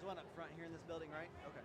one up front here in this building, right? Okay.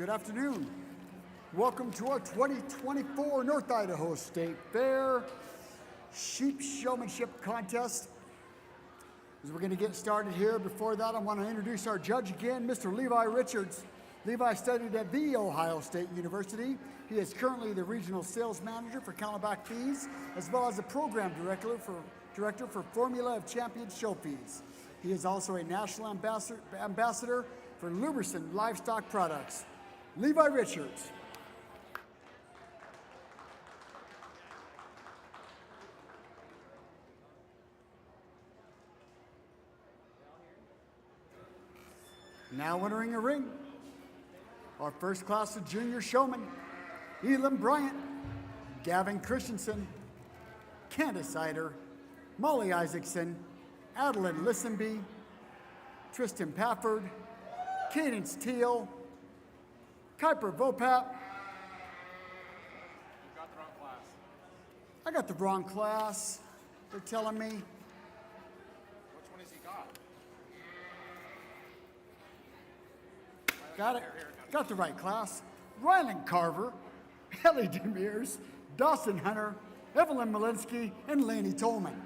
Good afternoon. Welcome to our 2024 North Idaho State Fair Sheep Showmanship Contest. As we're going to get started here, before that I want to introduce our judge again, Mr. Levi Richards. Levi studied at The Ohio State University. He is currently the Regional Sales Manager for Camelback Fees, as well as the Program Director for Formula of Champions Show Fees. He is also a National Ambassador for Lubricant Livestock Products. Levi Richards. Now entering a ring, our first class of junior showmen, Elam Bryant, Gavin Christensen, Candace Eider, Molly Isaacson, Adeline Lissenby, Tristan Pafford, Cadence Teal, Kuiper Vopat. You got the wrong class. I got the wrong class, they're telling me. Which one has he got? Got it. Got the right class. Rylan Carver, Ellie Demirs, Dawson Hunter, Evelyn Malinsky, and Laney Tolman.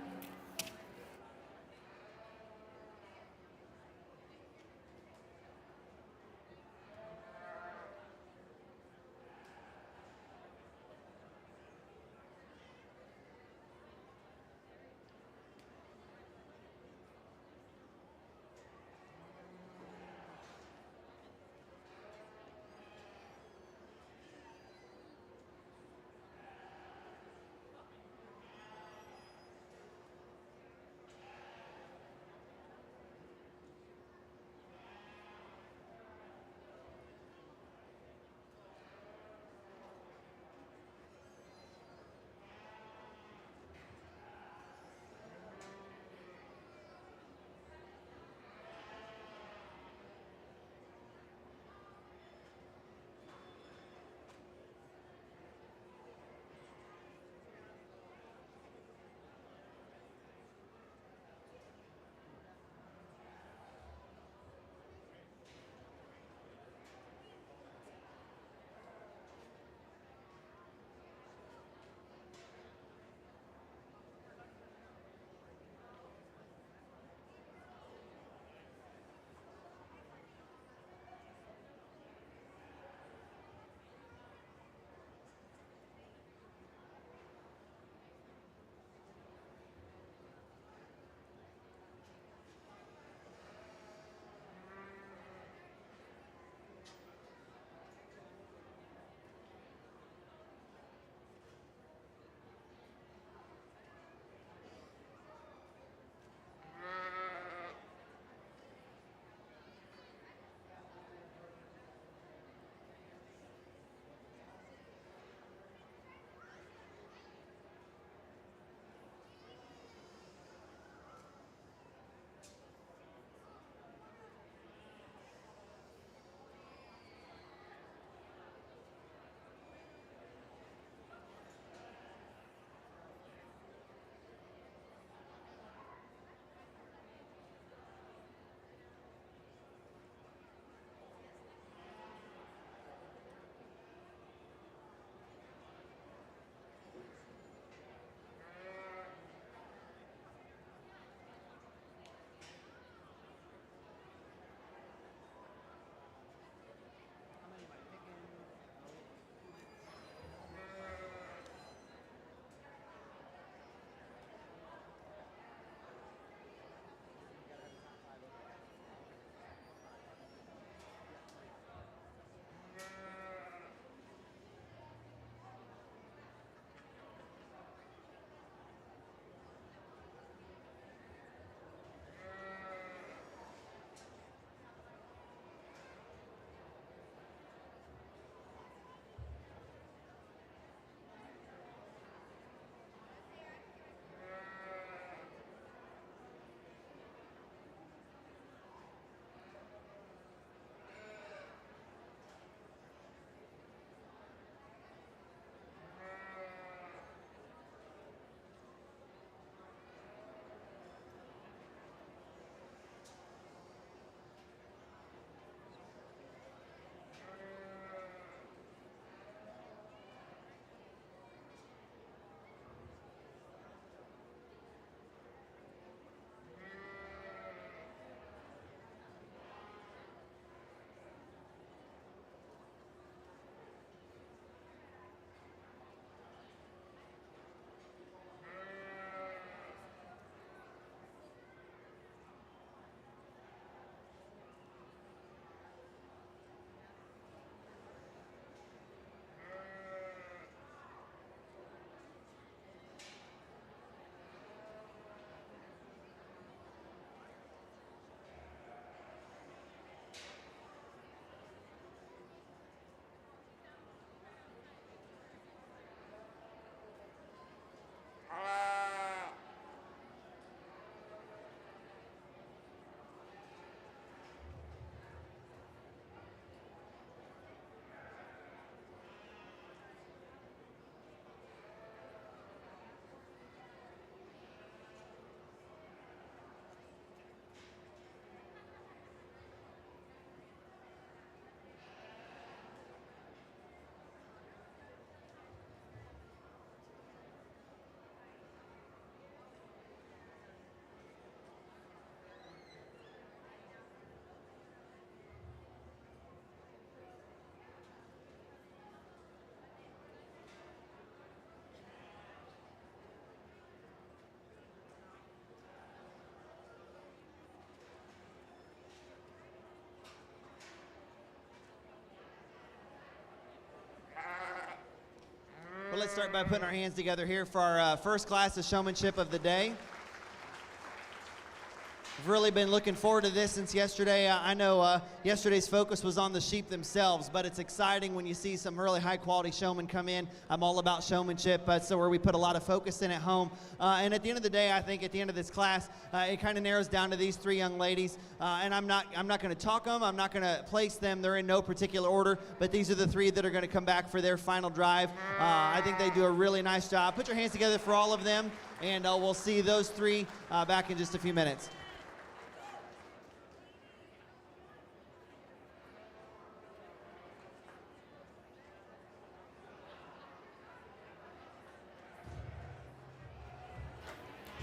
But let's start by putting our hands together here for our first class of showmanship of the day. I've really been looking forward to this since yesterday. I know yesterday's focus was on the sheep themselves, but it's exciting when you see some really high-quality showmen come in. I'm all about showmanship, so where we put a lot of focus in at home. And at the end of the day, I think at the end of this class, it kind of narrows down to these three young ladies. And I'm not going to talk them. I'm not going to place them. They're in no particular order, but these are the three that are going to come back for their final drive. I think they do a really nice job. Put your hands together for all of them, and we'll see those three back in just a few minutes.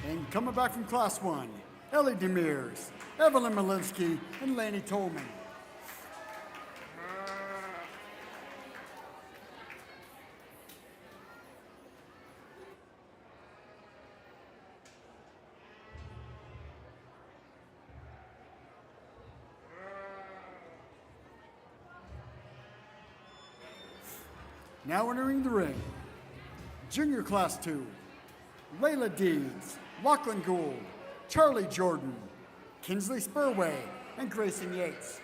And coming back from Class 1, Ellie Demers, Evelyn Malinsky, and Laney Tolman. Now entering the ring, Junior Class 2, Layla Deeds, Lachlan Gould, Charlie Jordan, Kinsley Spurway, and Grayson Yates.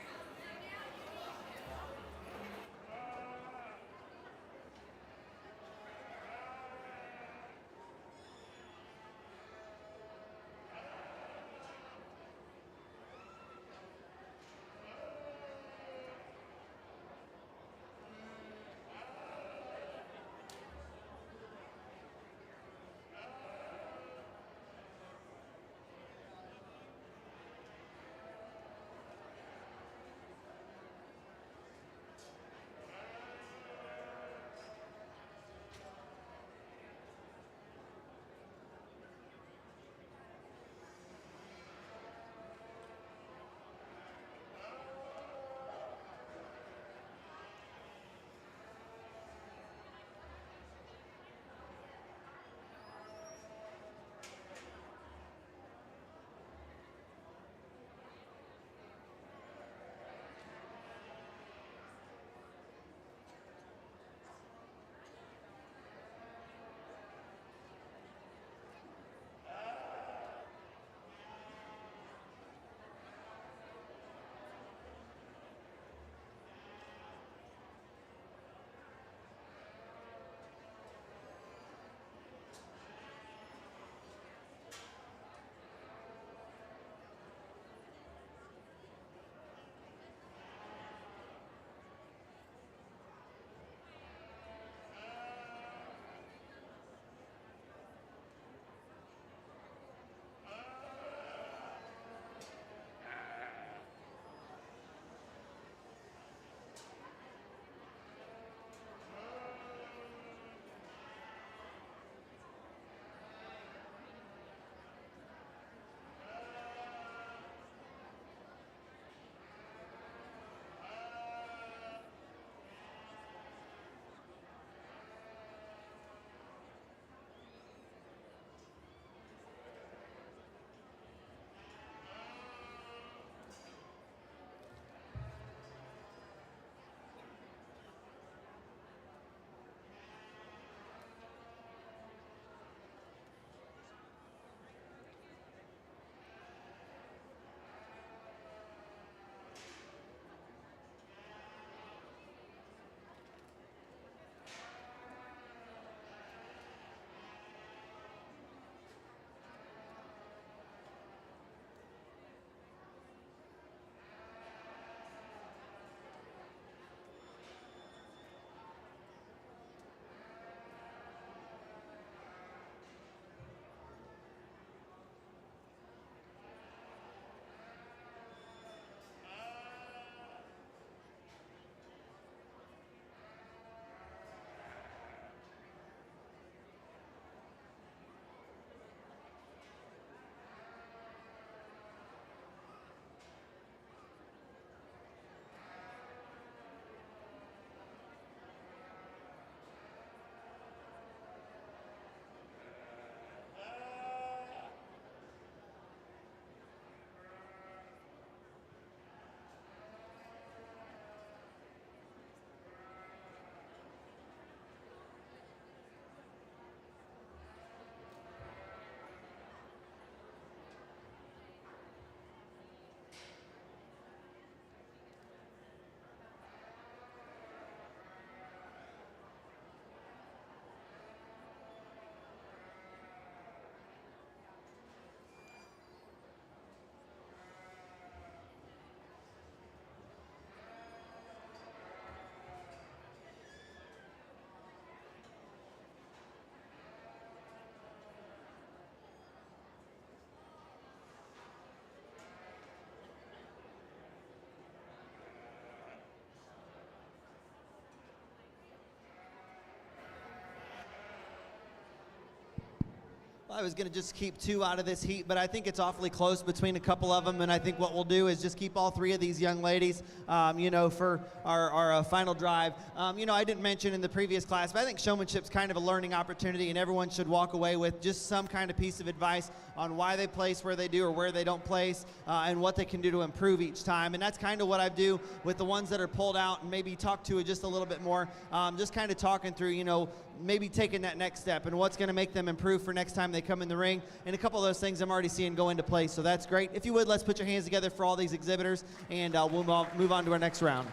I was going to just keep 2 out of this heat, but I think it's awfully close between a couple of them, and I think what we'll do is just keep all 3 of these young ladies, for our final drive. I didn't mention in the previous class, but I think showmanship's kind of a learning opportunity, and everyone should walk away with just some kind of piece of advice on why they place where they do or where they don't place, and what they can do to improve each time. And that's kind of what I do with the ones that are pulled out, and maybe talk to it just a little bit more, just kind of talking through, maybe taking that next step and what's going to make them improve for next time they come in the ring. And a couple of those things I'm already seeing go into place, so that's great. If you would, let's put your hands together for all these exhibitors, and we'll move on to our next round.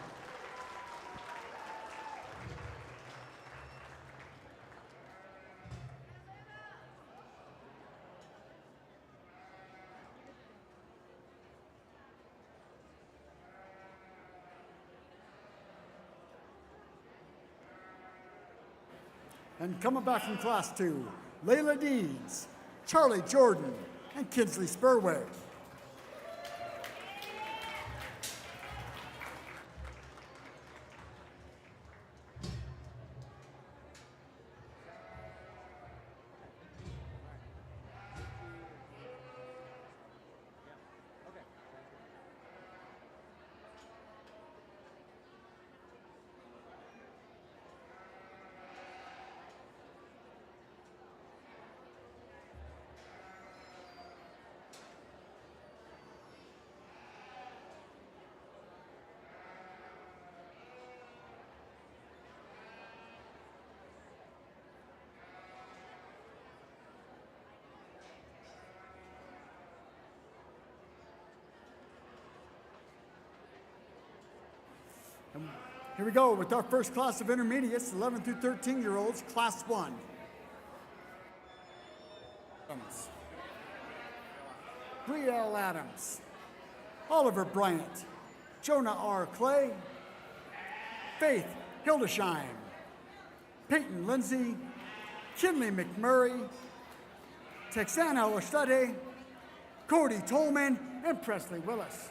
And coming back from class 2, Layla Deeds, Charlie Jordan, and Kinsley Spurway. Here we go with our first class of intermediates, 11 through 13-year-olds, class 1. Brielle Adams, Oliver Bryant, Jonah R. Clay, Faith Hildesheim, Peyton Lindsay, Kinley McMurray, Texana Ostade, Cody Tolman, and Presley Willis.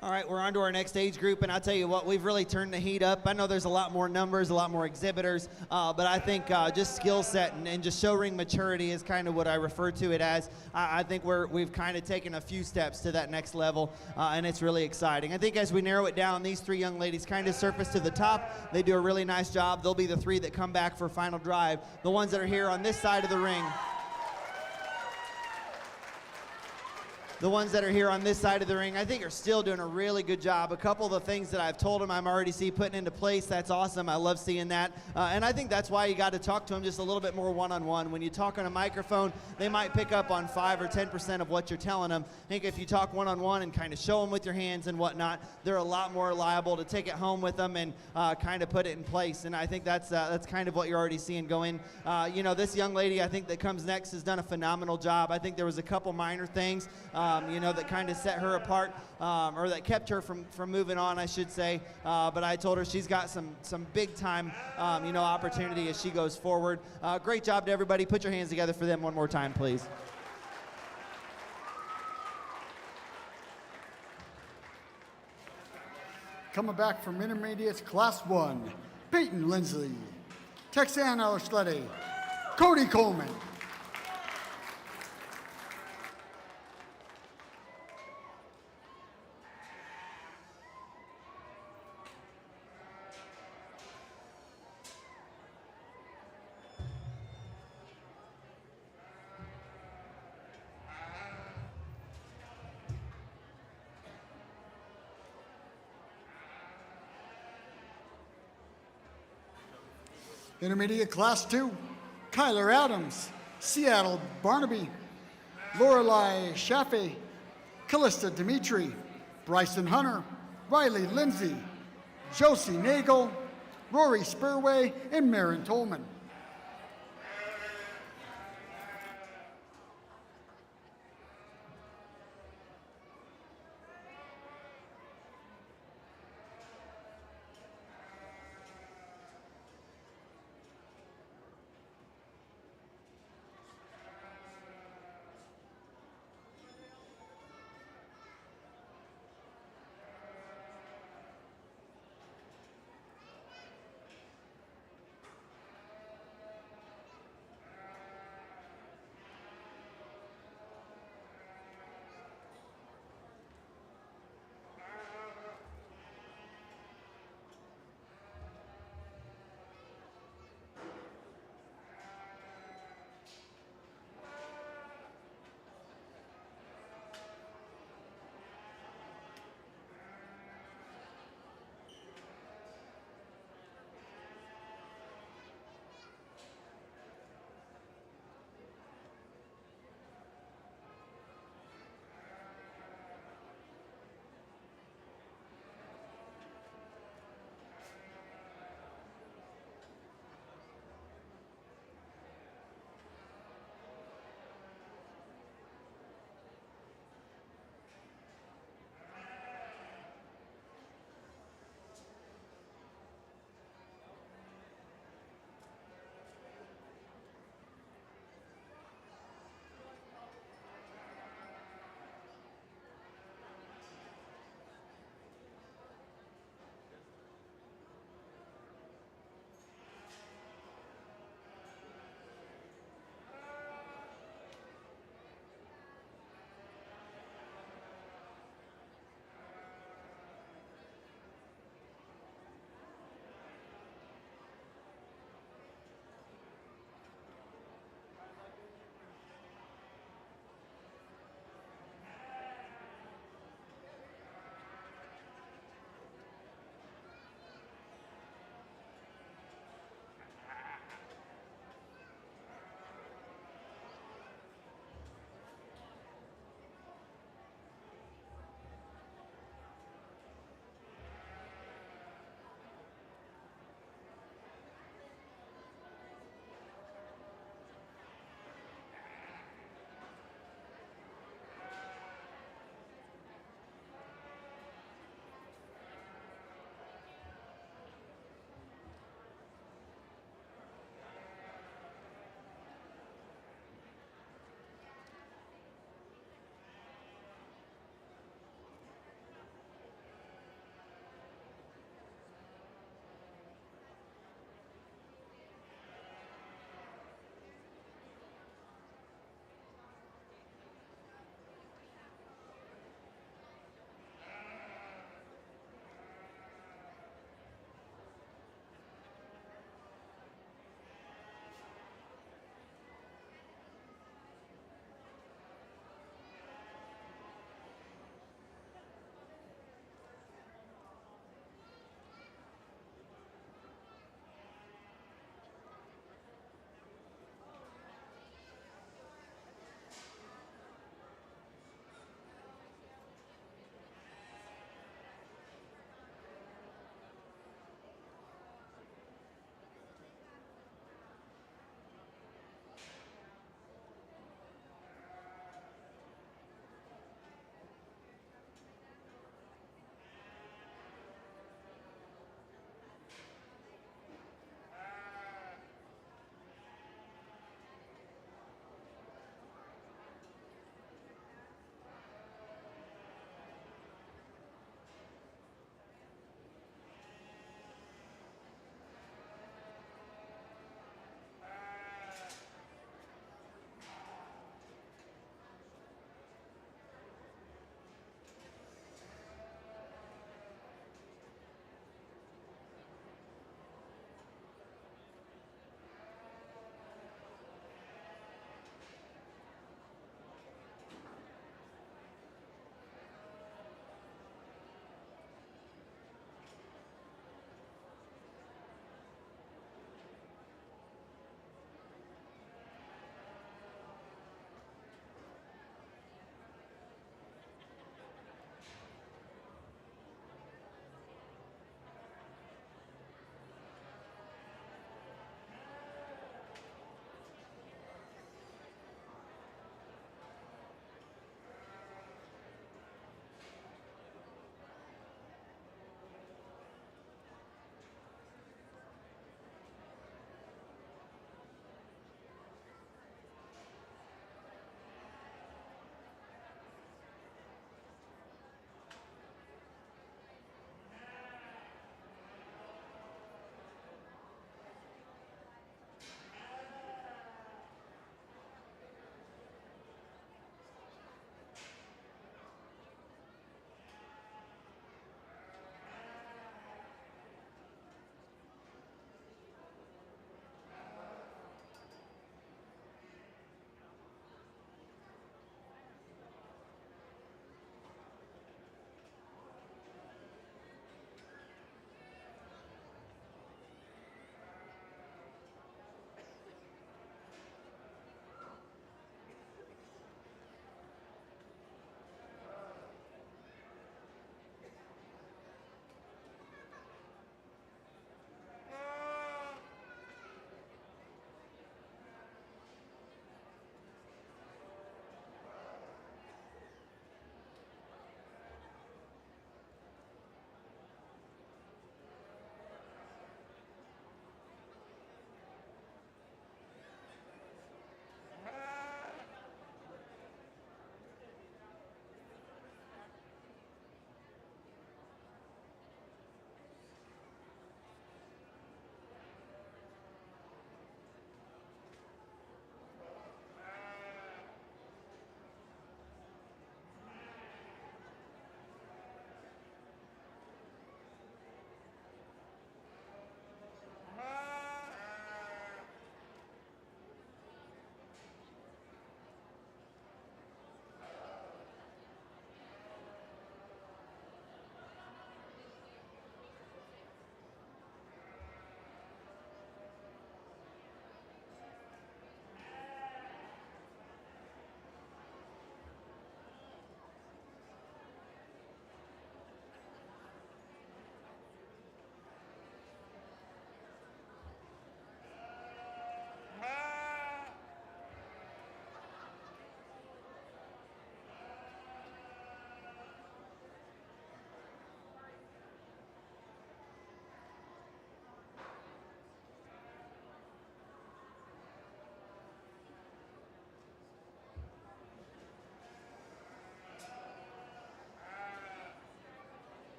All right, we're on to our next age group, and I'll tell you what, we've really turned the heat up. I know there's a lot more numbers, a lot more exhibitors, but I think just skill set and just show ring maturity is kind of what I refer to it as. I think we've kind of taken a few steps to that next level, and it's really exciting. I think as we narrow it down, these three young ladies kind of surface to the top. They do a really nice job. They'll be the three that come back for final drive. The ones that are here on this side of the ring, I think are still doing a really good job. A couple of the things that I've told them I'm already putting into place, that's awesome. I love seeing that. And I think that's why you got to talk to them just a little bit more one-on-one. When you talk on a microphone, they might pick up on 5 or 10% of what you're telling them. I think if you talk one-on-one and kind of show them with your hands and whatnot, they're a lot more liable to take it home with them and kind of put it in place. And I think that's kind of what you're already seeing going. You know, this young lady I think that comes next has done a phenomenal job. I think there was a couple minor things you know, that kind of set her apart, or that kept her from moving on, I should say. But I told her she's got some big time, you know, opportunity as she goes forward. Great job to everybody. Put your hands together for them one more time, please. Coming back from intermediates, Class 1, Peyton Lindsley, Texana Oslede, Cody Coleman. Intermediate Class 2, Kyler Adams, Seattle Barnaby, Lorelei Schaffe, Callista Dimitri, Bryson Hunter, Riley Lindsay, Josie Nagel, Rory Spurway, and Marin Tolman.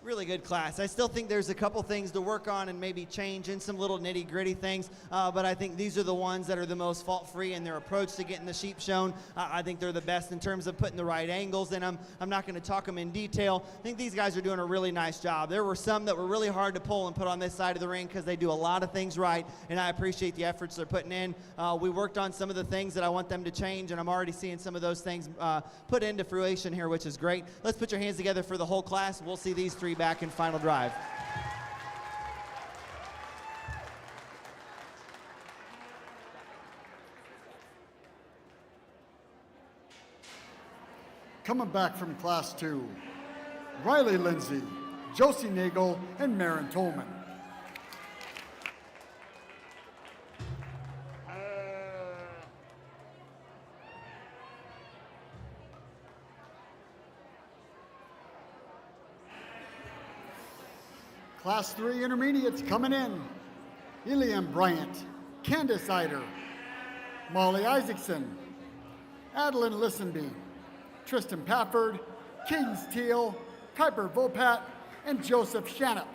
Really good class. I still think there's a couple things to work on and maybe change in some little nitty gritty things, but I think these are the ones that are the most fault-free in their approach to getting the sheep shown. I think they're the best in terms of putting the right angles in them. I'm not going to talk them in detail. I think these guys are doing a really nice job. There were some that were really hard to pull and put on this side of the ring because they do a lot of things right, and I appreciate the efforts they're putting in. We worked on some of the things that I want them to change, and I'm already seeing some of those things put into fruition here, which is great. Let's put your hands together for the whole class. We'll see these three back in final drive. Coming back from Class 2, Riley Lindsay, Josie Nagel, and Maren Tolman. Class 3 Intermediates coming in. Elian Bryant, Candace Eider, Molly Isaacson, Adeline Listenby, Tristan Pafford, Cadence Teal, Kuiper Volpat, and Joseph Shanup.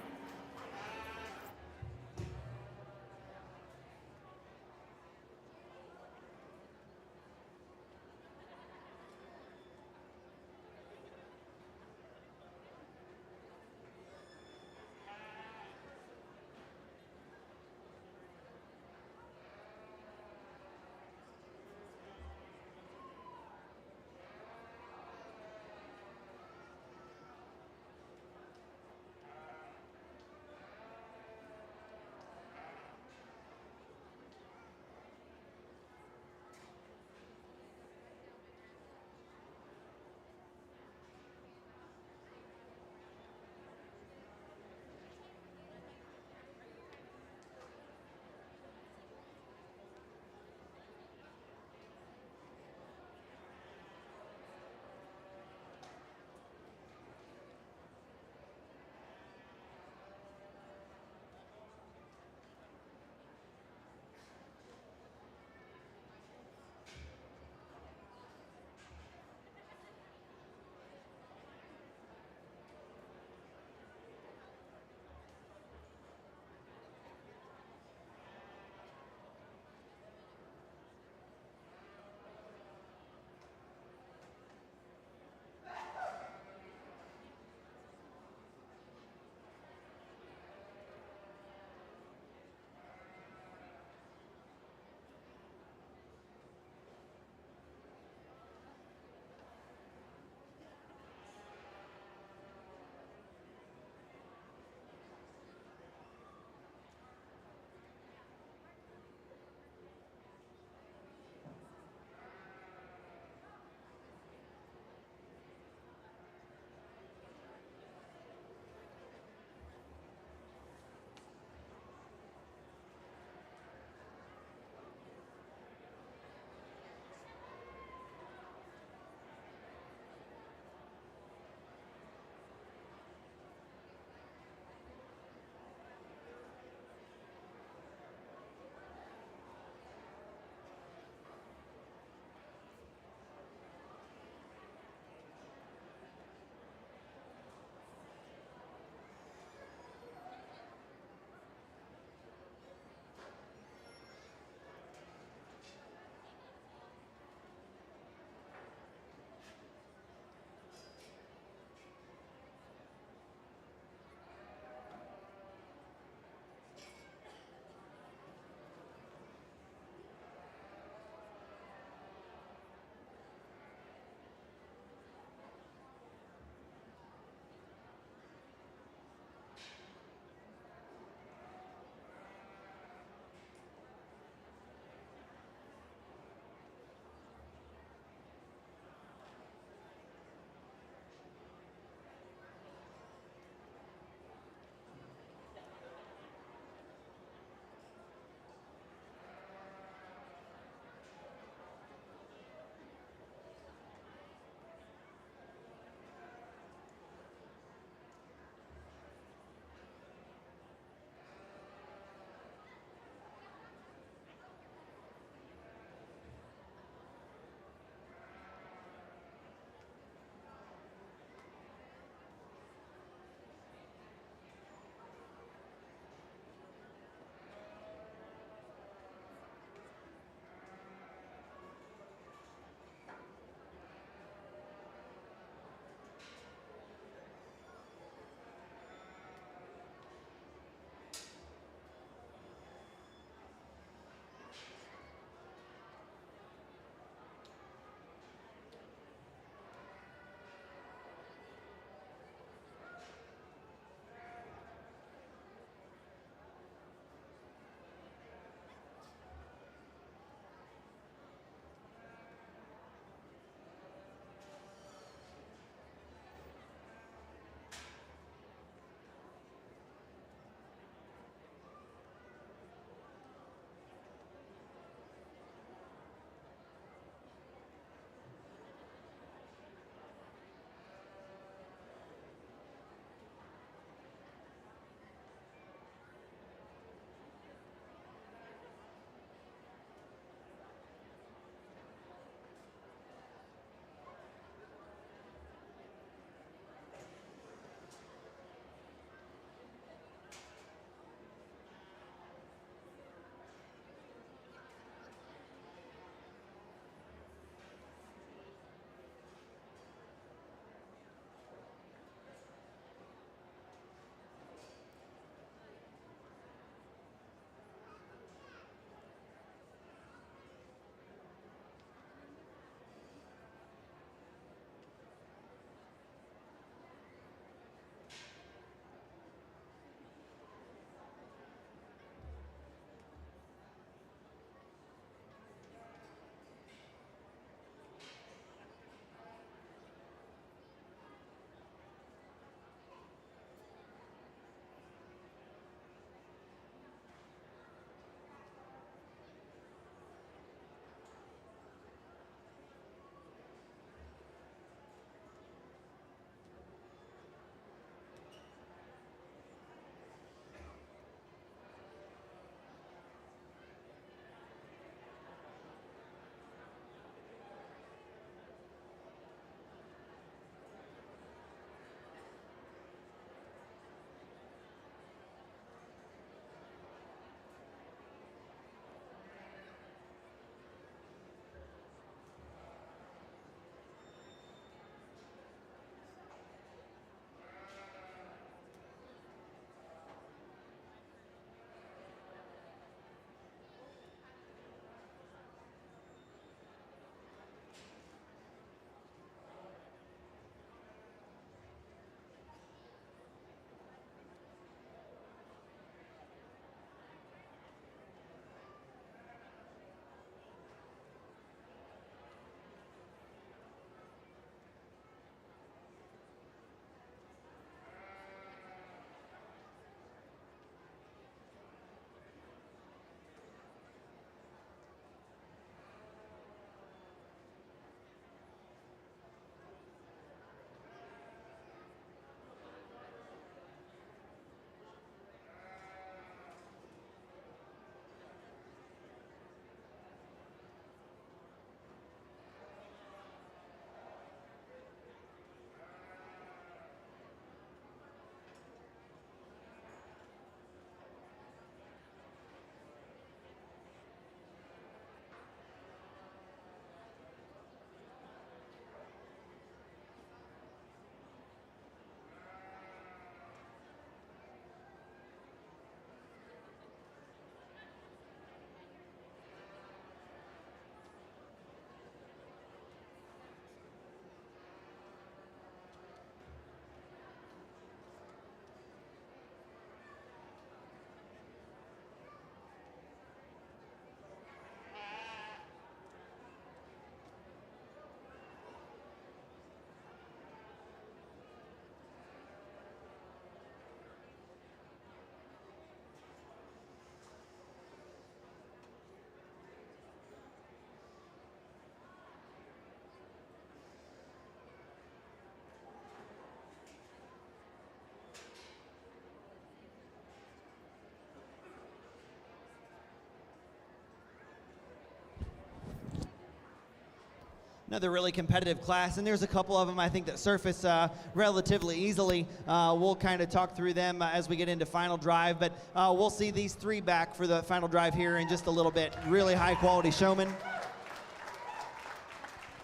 Another really competitive class, and there's a couple of them I think that surface relatively easily. We'll kind of talk through them as we get into final drive, but we'll see these three back for the final drive here in just a little bit. Really high quality showmen.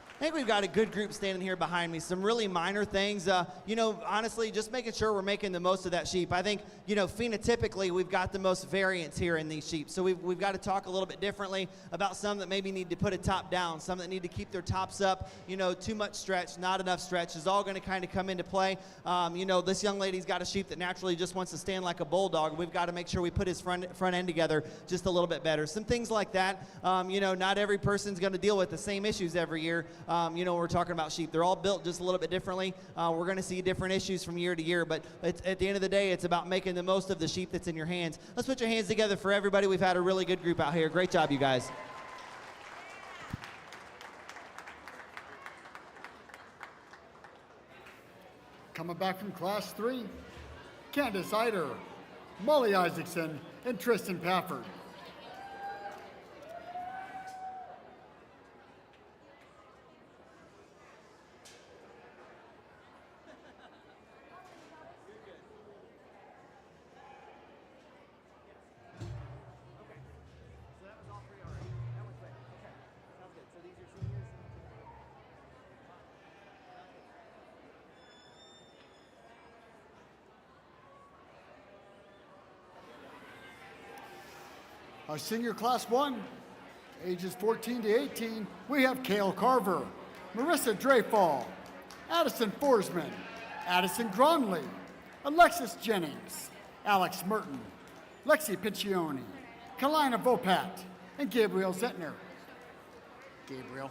I think we've got a good group standing here behind me. Some really minor things, honestly, just making sure we're making the most of that sheep. I think, phenotypically, we've got the most variance here in these sheep. So we've got to talk a little bit differently about some that maybe need to put a top down, some that need to keep their tops up, too much stretch, not enough stretch is all going to kind of come into play. This young lady's got a sheep that naturally just wants to stand like a bulldog. We've got to make sure we put his front end together just a little bit better. Some things like that, not every person's going to deal with the same issues every year. We're talking about sheep. They're all built just a little bit differently. We're going to see different issues from year to year, but at the end of the day, it's about making the most of the sheep that's in your hands. Let's put your hands together for everybody. We've had a really good group out here. Great job, you guys. Coming back from Class 3, Candace Eider, Molly Isaacson, and Tristan Pafford. Our senior Class 1, ages 14 to 18, we have Kale Carver, Marissa Dreyfall, Addison Forsman, Addison Gronley, Alexis Jennings, Alex Merton, Lexi Piccioni, Kalina Vopat, and Gabriel Zentner. Gabriel.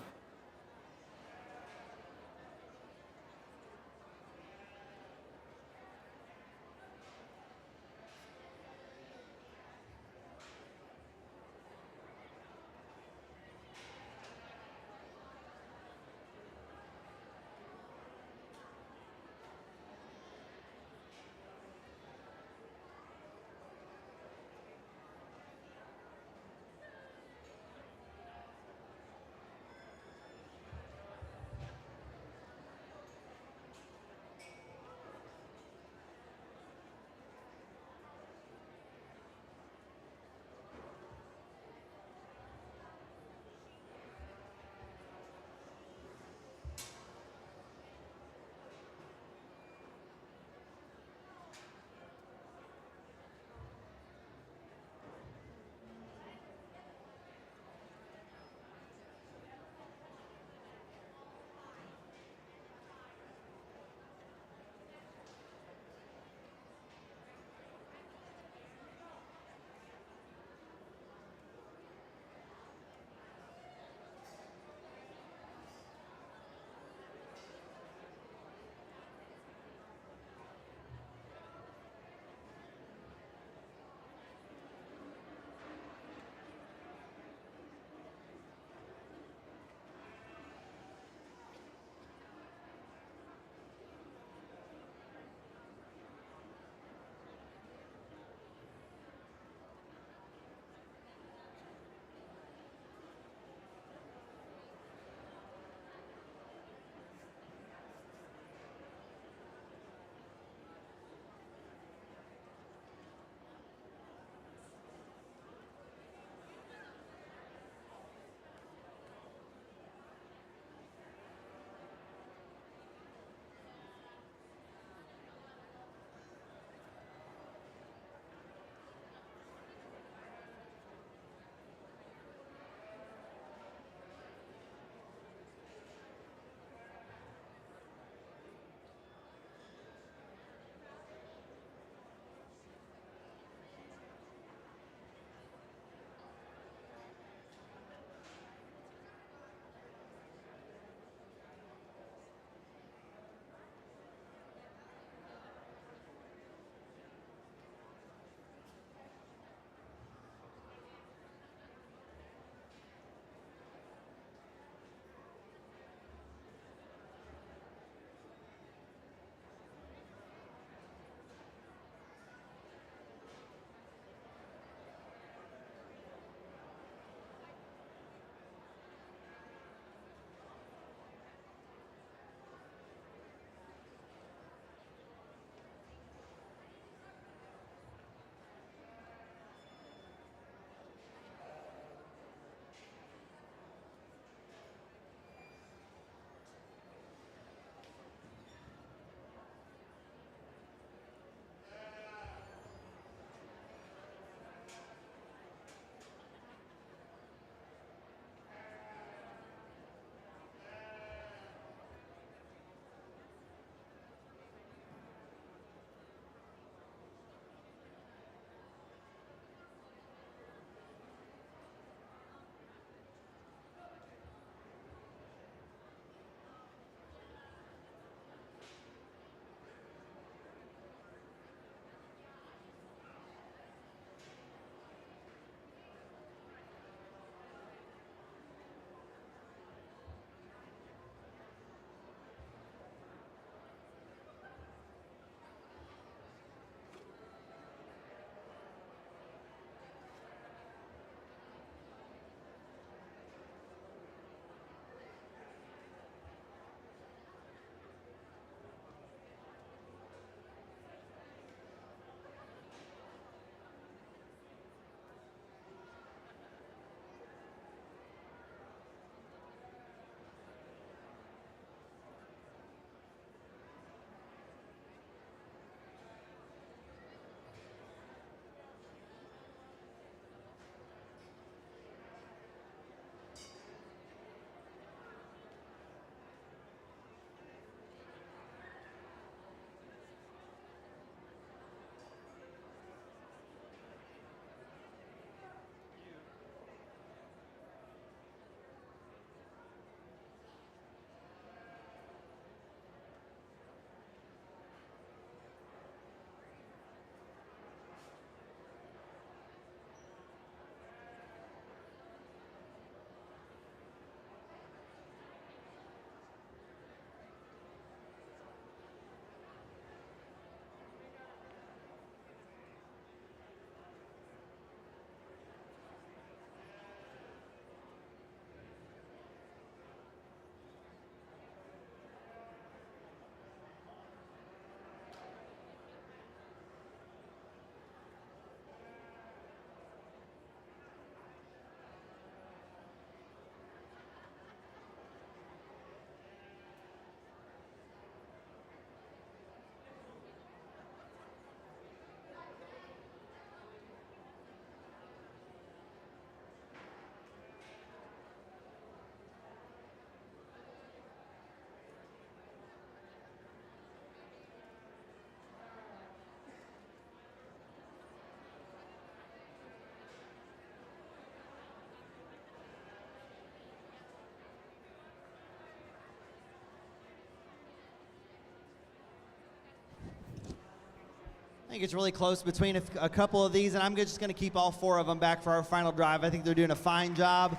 I think it's really close between a couple of these, and I'm just going to keep all 4 of them back for our final drive. I think they're doing a fine job.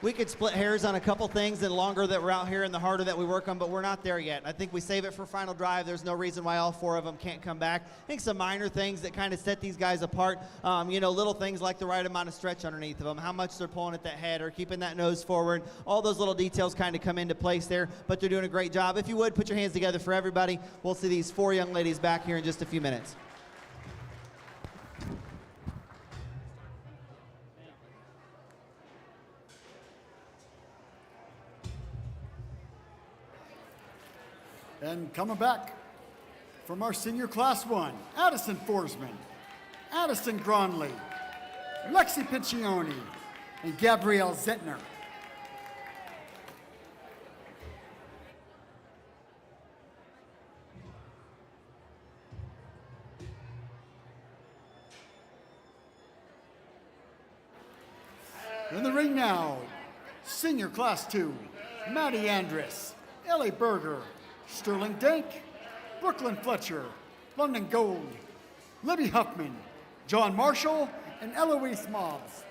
We could split hairs on a couple things, the longer that we're out here and the harder that we work on, but we're not there yet. I think we save it for final drive. There's no reason why all 4 of them can't come back. I think some minor things that kind of set these guys apart, little things like the right amount of stretch underneath of them, how much they're pulling at that head or keeping that nose forward. All those little details kind of come into place there, but they're doing a great job. If you would, put your hands together for everybody. We'll see these 4 young ladies back here in just a few minutes. And coming back from our senior class 1, Addison Forsman, Addison Gronley, Lexi Piccioni, and Gabrielle Zentner. In the ring now, senior class 2, Maddie Andrus, Ellie Berger, Sterling Dank, Brooklyn Fletcher, London Gold, Libby Huffman, John Marshall, and Eloise Mobbs.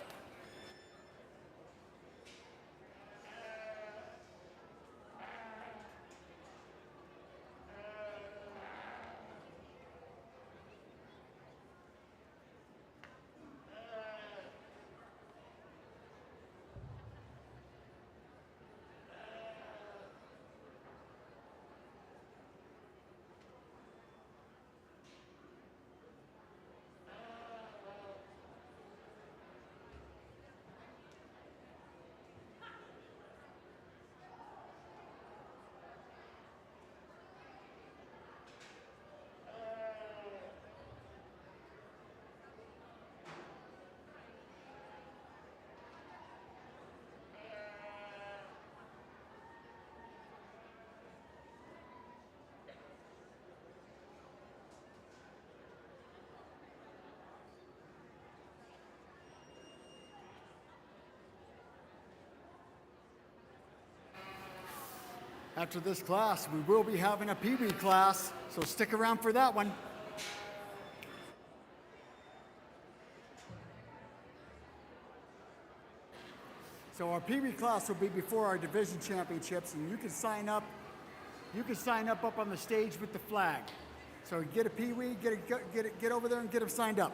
After this class, we will be having a Pee Wee class, so stick around for that one. So our Pee Wee class will be before our division championships, and you can sign up. You can sign up on the stage with the flag. So get a Pee Wee, get over there and get them signed up.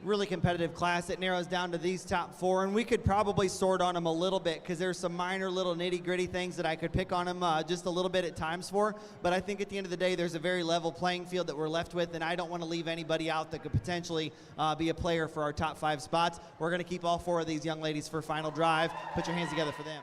really competitive class. It narrows down to these top 4, and we could probably sort on them a little bit because there's some minor little nitty-gritty things that I could pick on them just a little bit at times for, but I think at the end of the day there's a very level playing field that we're left with, and I don't want to leave anybody out that could potentially be a player for our top 5 spots. We're going to keep all 4 of these young ladies for final drive. Put your hands together for them.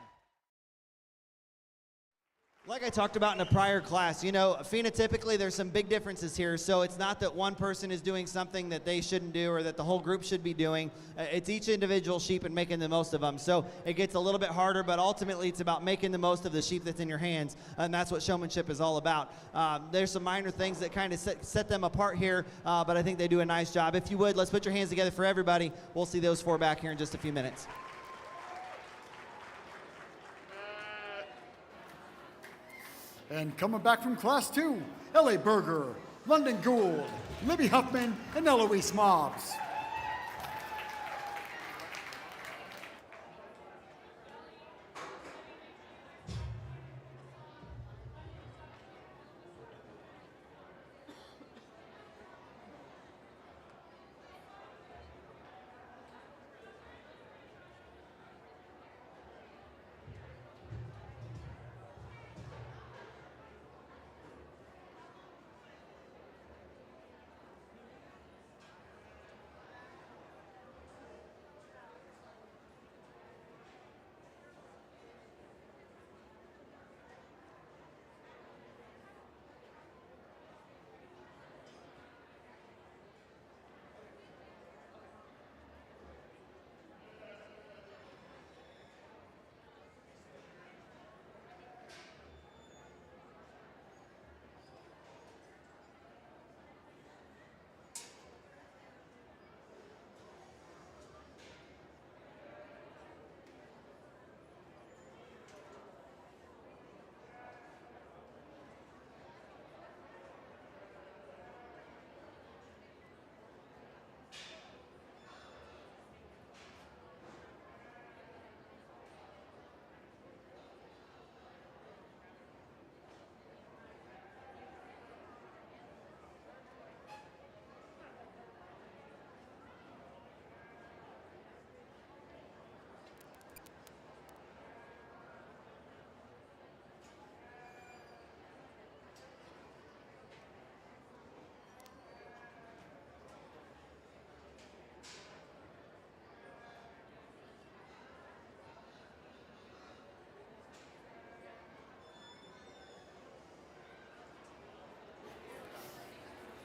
Like I talked about in a prior class, you know, phenotypically there's some big differences here, so it's not that one person is doing something that they shouldn't do or that the whole group should be doing. It's each individual sheep and making the most of them. So it gets a little bit harder, but ultimately it's about making the most of the sheep that's in your hands, and that's what showmanship is all about. There's some minor things that kind of set them apart here, but I think they do a nice job. If you would, let's put your hands together for everybody. We'll see those 4 back here in just a few minutes. And coming back from class 2, Ellie Berger, London Gould, Libby Huffman, and Eloise Mobbs.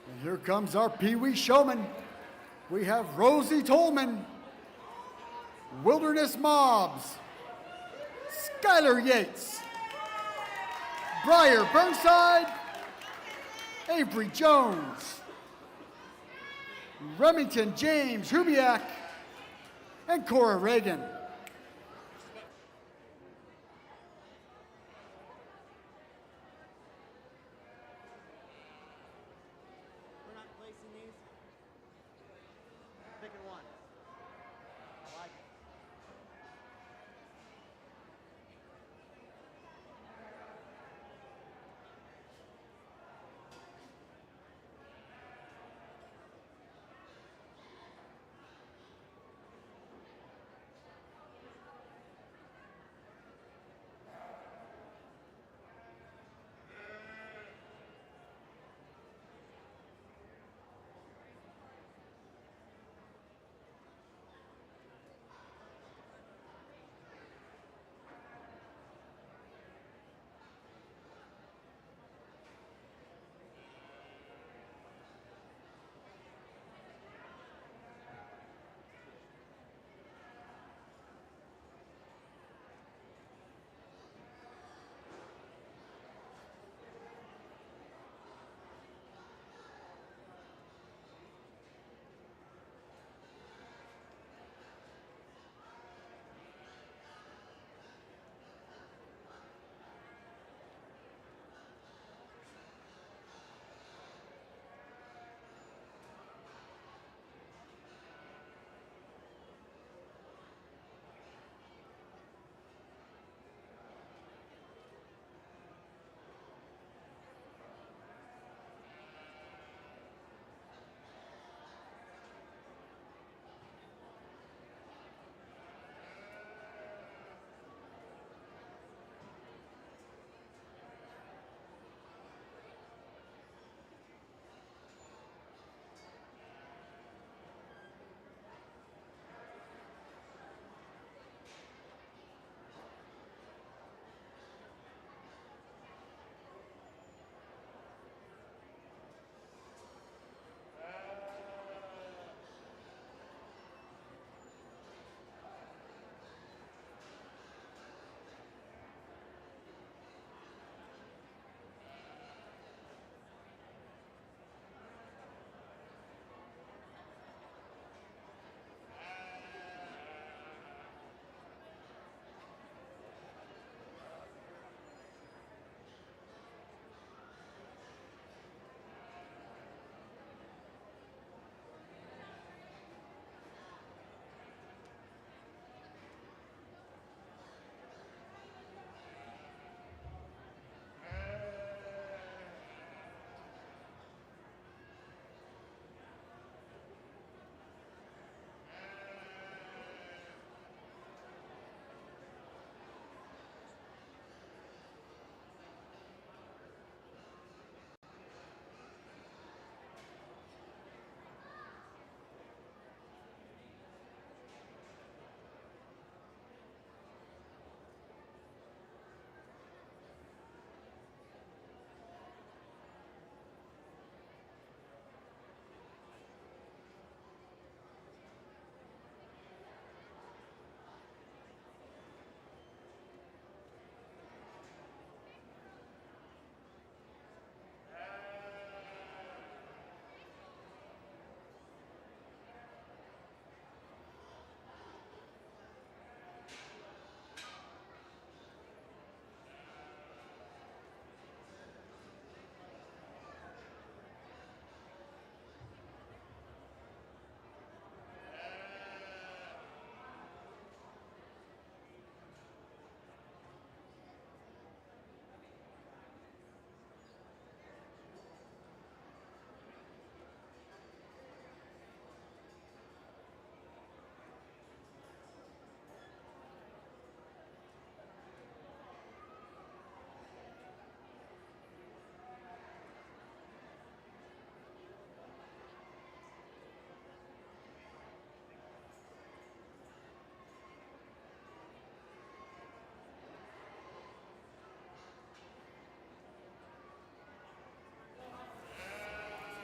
And here comes our Pee Wee showman. We have Rosie Tolman, Wilderness Mobbs, Skylar Yates, Briar Burnside, Avery Jones, Remington James Hubiak, and Cora Reagan. We're not placing these. Picking one. I like it.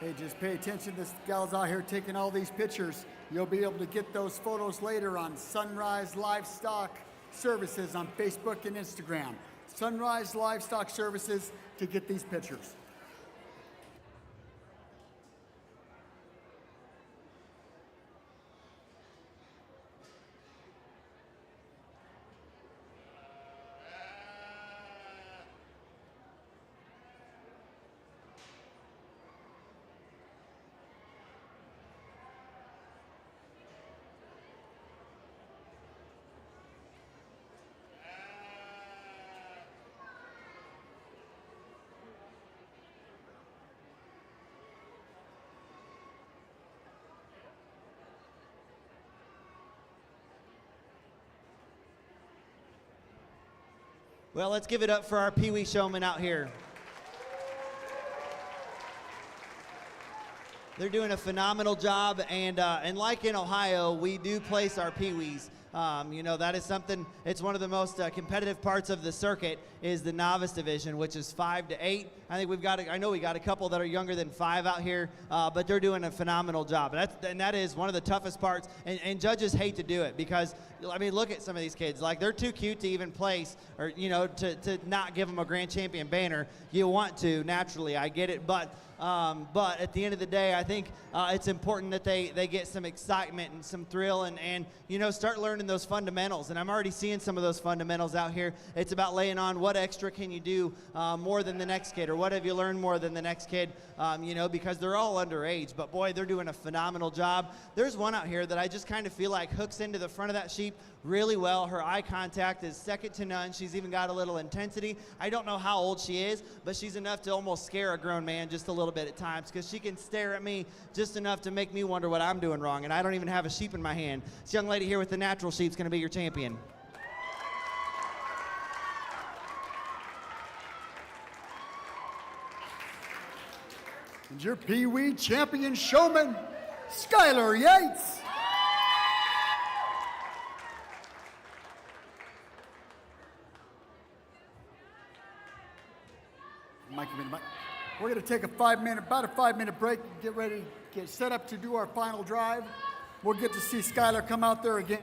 Hey, just pay attention. This gal's out here taking all these pictures. You'll be able to get those photos later on Sunrise Livestock Services on Facebook and Instagram. Sunrise Livestock Services to get these pictures. Well, let's give it up for our Pee Wee showmen out here. They're doing a phenomenal job, and like in Ohio, we do place our Pee Wees. You know, that is something, it's one of the most competitive parts of the circuit is the novice division, which is 5 to 8. I think I know we got a couple that are younger than 5 out here, but they're doing a phenomenal job. And that is one of the toughest parts, and judges hate to do it because, I mean, look at some of these kids. Like, they're too cute to even place or, you know, to not give them a grand champion banner. You want to, naturally, I get it, but at the end of the day, I think it's important that they get some excitement and some thrill and you know, start learning those fundamentals. And I'm already seeing some of those fundamentals out here. It's about laying on what extra can you do more than the next kid, or what have you learned more than the next kid, you know, because they're all underage. But boy, they're doing a phenomenal job. There's one out here that I just kind of feel like hooks into the front of that sheep really well. Her eye contact is second to none. She's even got a little intensity. I don't know how old she is, but she's enough to almost scare a grown man just a little bit at times, because she can stare at me just enough to make me wonder what I'm doing wrong, and I don't even have a sheep in my hand. This young lady here with the natural sheep's going to be your champion. And your Pee Wee champion showman, Skylar Yates. Mike, we're going to take about a 5-minute break, get ready, get set up to do our final drive. We'll get to see Skylar come out there again.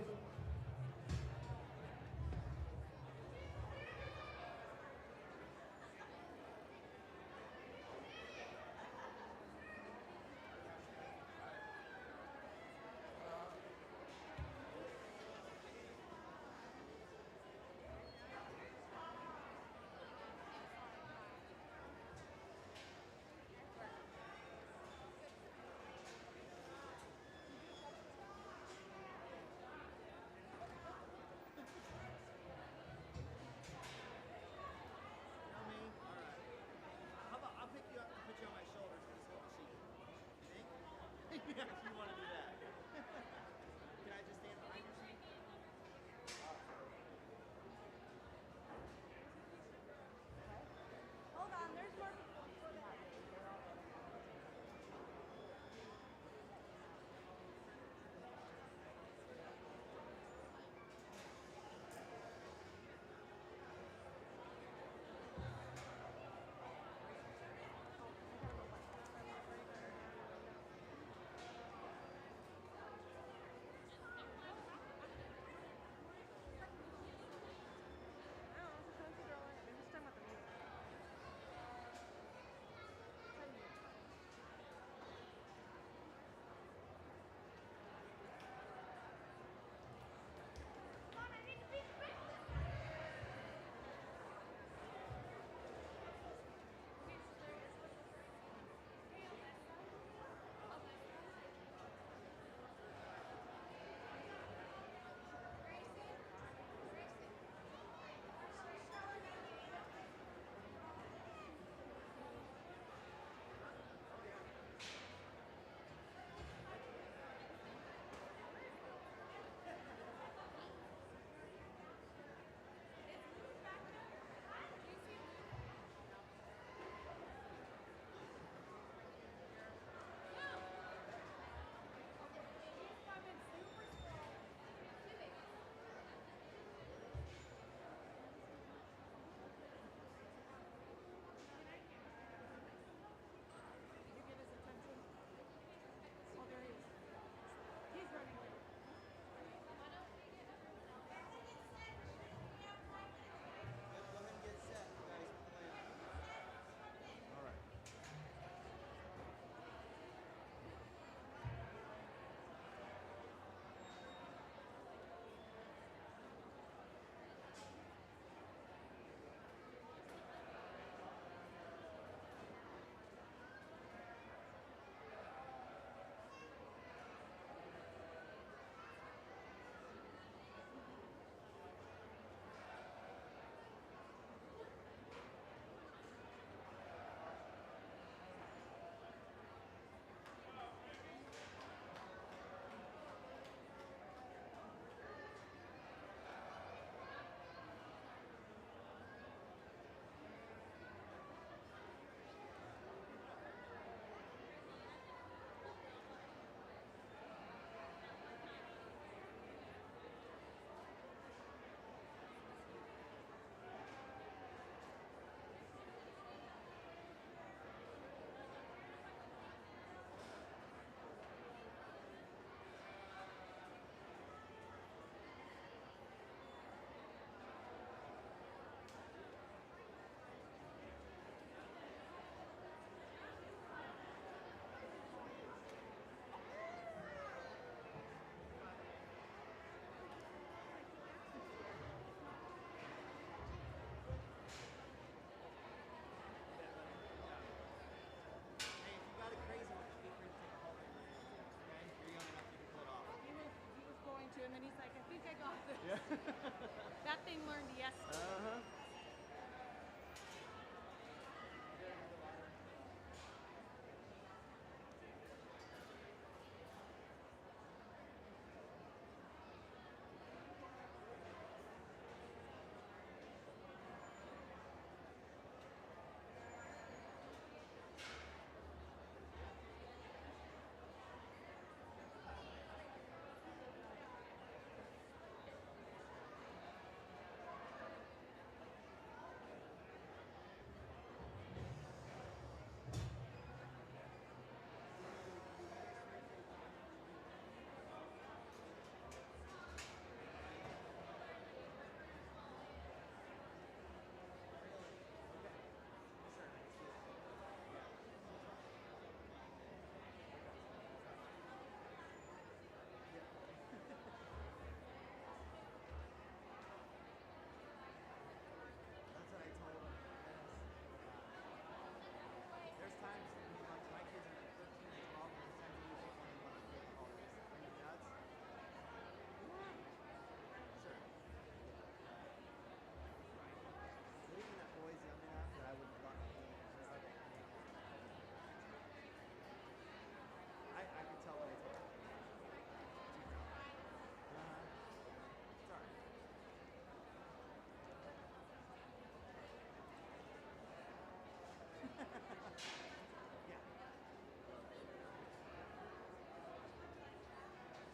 being learned yesterday. Uh-huh. That's what I told him. There's times like my kids are like 13 and 12, and there's times when you take one and want to get all this. Are you nuts? Sure. Even that boy's young enough that I would have thought he was like I could tell when it's hard. It's alright. Yeah.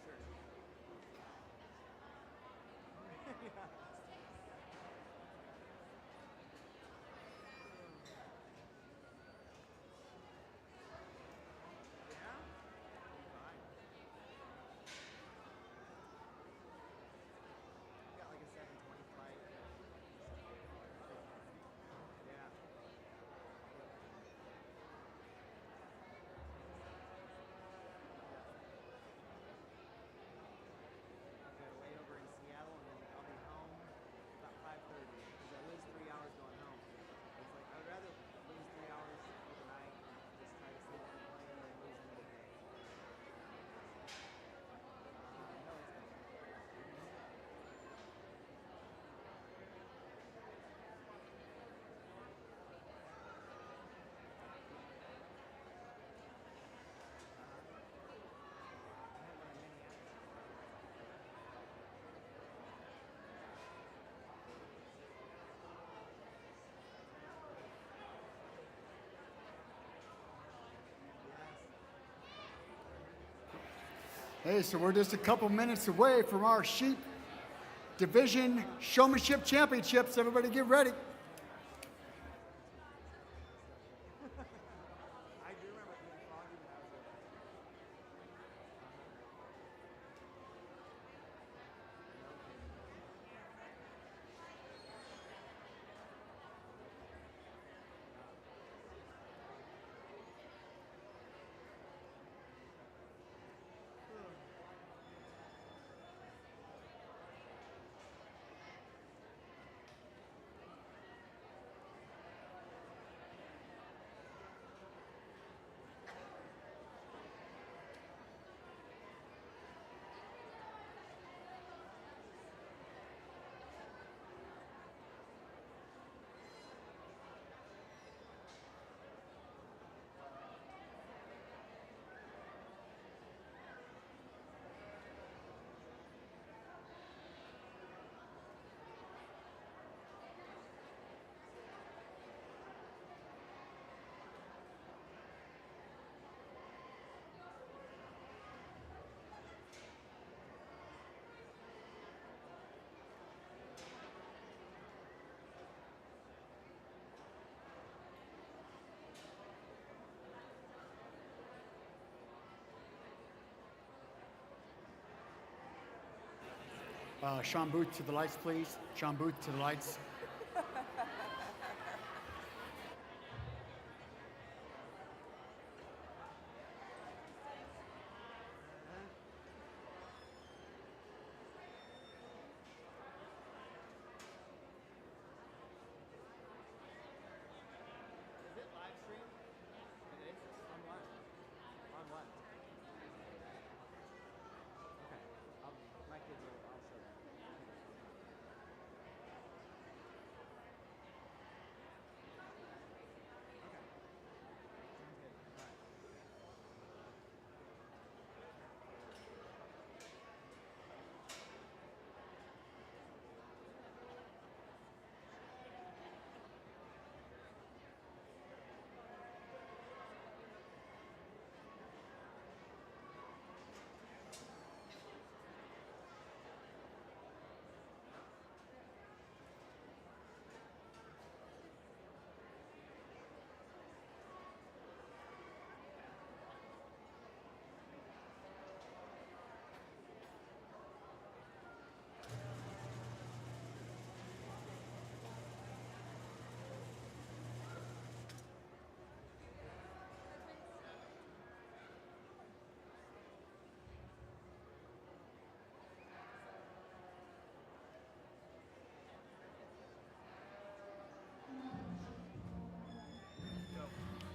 Sure. Yeah. Yeah? Fine. Got like a 7:20 flight. Yeah. I've got a layover in Seattle, and then I'll be home about 5:30 because I lose 3 hours going home. It's like I would rather lose 3 hours overnight and just try to sleep on the plane than lose another day. No, it's not. I had one in Minneapolis. Yes. Hey, so we're just a couple minutes away from our sheep division showmanship championships. Everybody get ready. I do remember it being foggy when I was there. Sean Booth to the lights, please. Sean Booth to the lights. Is it live stream? It is? On what? On what? Okay. My kids will, I'll show them.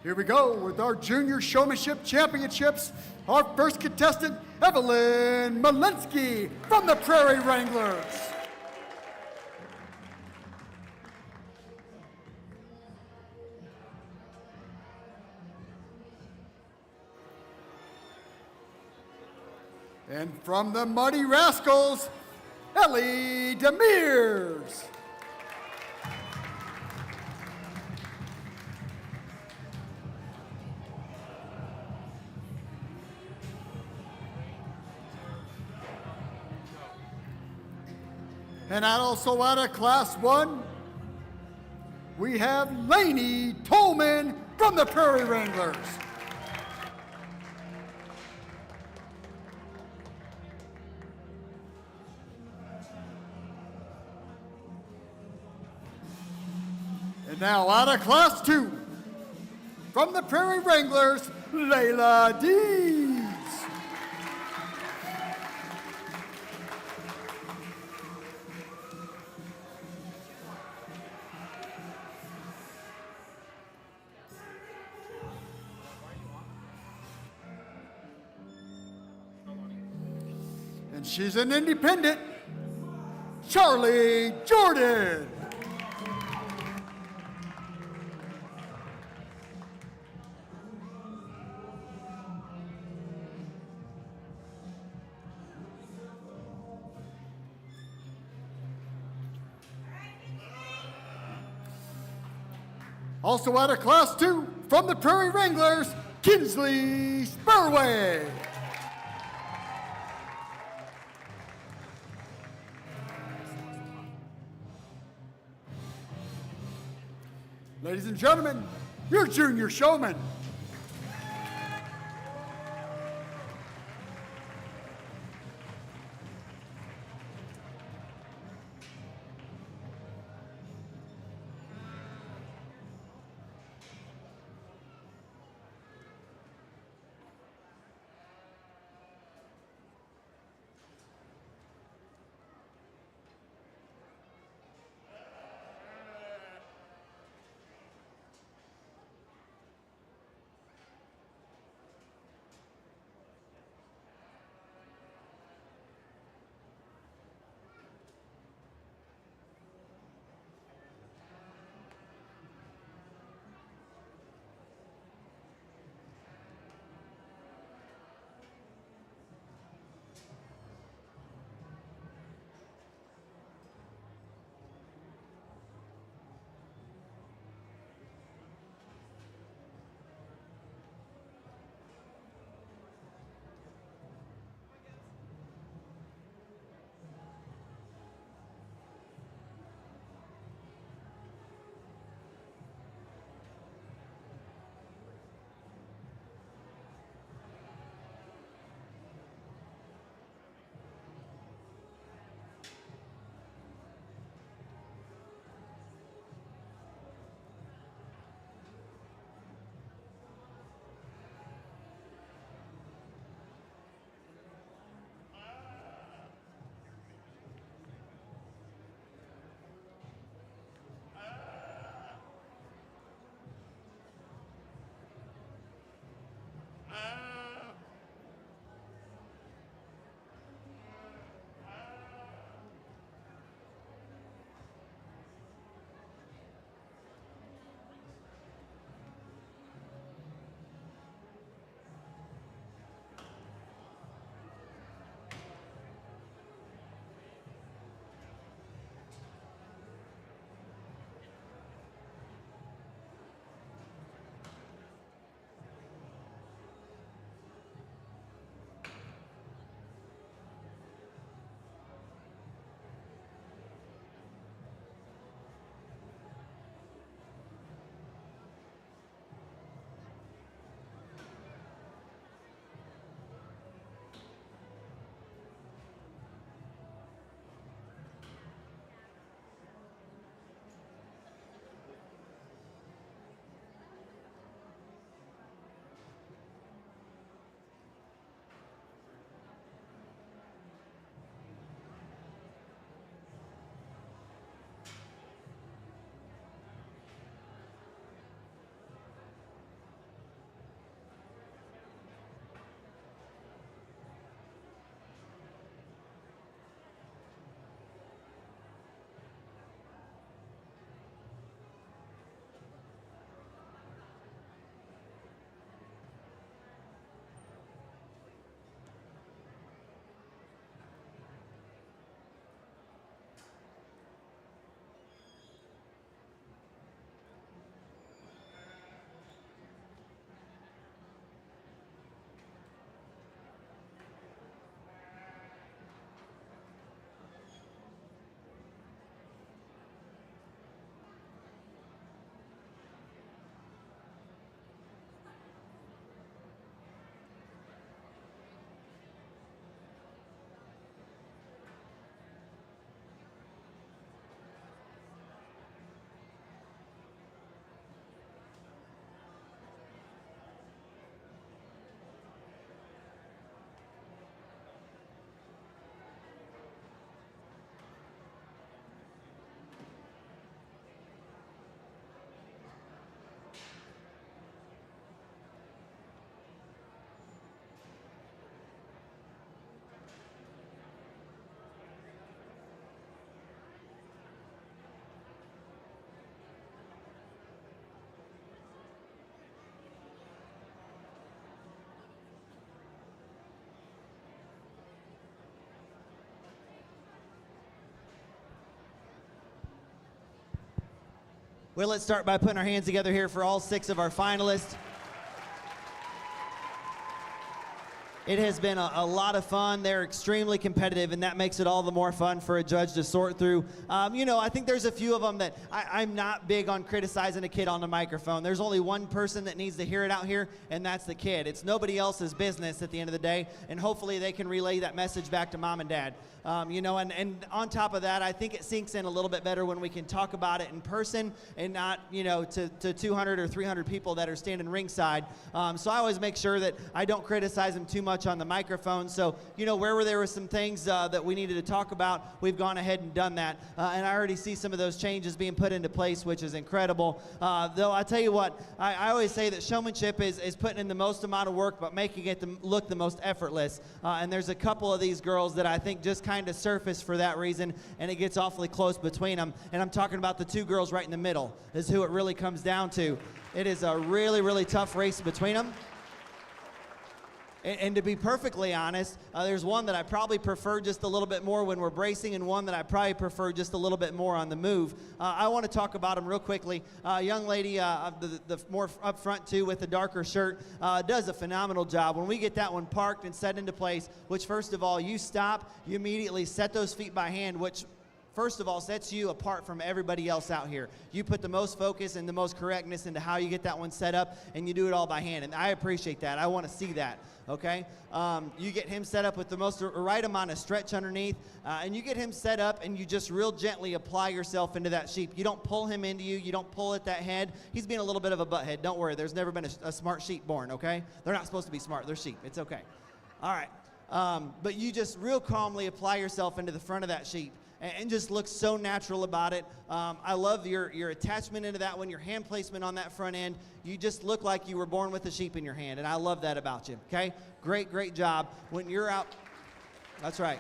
Here we go with our Junior Showmanship Championships. Our first contestant, Evelyn Malinsky from the Prairie Wranglers. And from the Muddy Rascals, Ellie Demirs. And also out of Class 1, we have Lainey Tolman from the Prairie Wranglers. And now out of Class 2, from the Prairie Wranglers, Layla Dees. And she's an independent, Charlie Jordan. Also out of Class 2, from the Prairie Wranglers, Kinsley Spurway. Ladies and gentlemen, your Junior Showman. Well, let's start by putting our hands together here for all 6 of our finalists. It has been a lot of fun. They're extremely competitive, and that makes it all the more fun for a judge to sort through. I think there's a few of them that I'm not big on criticizing a kid on the microphone. There's only one person that needs to hear it out here, and that's the kid. It's nobody else's business at the end of the day, and hopefully they can relay that message back to mom and dad. And on top of that, I think it sinks in a little bit better when we can talk about it in person and not, to 200 or 300 people that are standing ringside. So I always make sure that I don't criticize them too much on the microphone. So, where there were some things that we needed to talk about, we've gone ahead and done that. And I already see some of those changes being put into place, which is incredible. Though I tell you what, I always say that showmanship is putting in the most amount of work, but making it look the most effortless. And there's a couple of these girls that I think just kind of surface for that reason, and it gets awfully close between them. And I'm talking about the 2 girls right in the middle is who it really comes down to. It is a really, really tough race between them. And to be perfectly honest, there's one that I probably prefer just a little bit more when we're bracing, and one that I probably prefer just a little bit more on the move. I want to talk about them real quickly. Young lady, the more up front too, with the darker shirt, does a phenomenal job. When we get that one parked and set into place, which first of all, you stop, you immediately set those feet by hand, which first of all sets you apart from everybody else out here. You put the most focus and the most correctness into how you get that one set up, and you do it all by hand, and I appreciate that. I want to see that. Okay, you get him set up with the most right amount of stretch underneath, and you get him set up, and you just real gently apply yourself into that sheep. You don't pull him into you. You don't pull at that head. He's being a little bit of a butthead. Don't worry. There's never been a smart sheep born. Okay, they're not supposed to be smart. They're sheep. It's okay. All right, but you just real calmly apply yourself into the front of that sheep. And just looks so natural about it. I love your attachment into that one, your hand placement on that front end. You just look like you were born with a sheep in your hand, and I love that about you, okay? Great job. When you're out, that's right.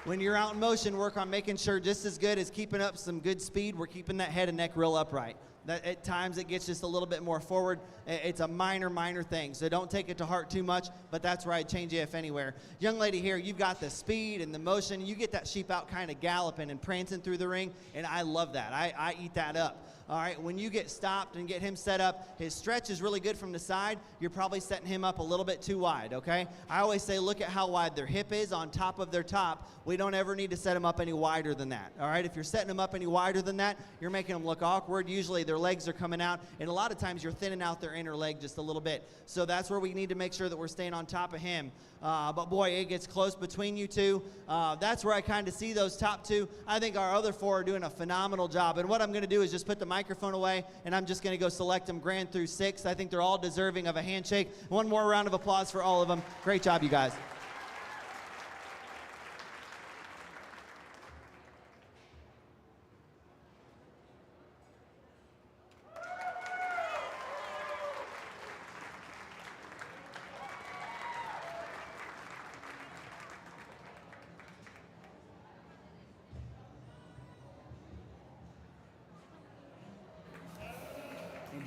When you're out in motion, work on making sure just as good as keeping up some good speed, we're keeping that head and neck real upright. That at times it gets just a little bit more forward. It's a minor thing, so don't take it to heart too much, but that's where I'd change you if anywhere. Young lady here, you've got the speed and the motion. You get that sheep out kind of galloping and prancing through the ring, and I love that. I eat that up. All right, when you get stopped and get him set up, his stretch is really good from the side. You're probably setting him up a little bit too wide, okay? I always say look at how wide their hip is on top of their top. We don't ever need to set him up any wider than that, all right? If you're setting him up any wider than that, you're making them look awkward. Usually their legs are coming out, and a lot of times you're thinning out their inner leg just a little bit. So that's where we need to make sure that we're staying on top of him. But boy, it gets close between you two. That's where I kind of see those top 2. I think our other 4 are doing a phenomenal job. And what I'm going to do is just put the microphone away, and I'm just going to go select them grand through 6. I think they're all deserving of a handshake. One more round of applause for all of them. Great job, you guys.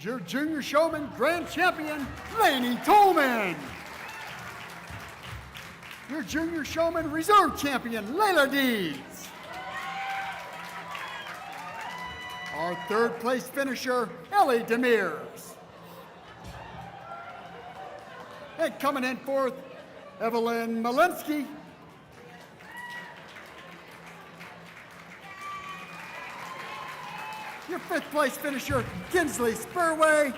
Your junior showman grand champion, Laney Tolman. Your junior showman reserve champion, Layla Deeds. Our 3rd place finisher, Ellie Demirs. And coming in 4th, Evelyn Malinsky. Your 5th place finisher, Kinsley Spurway.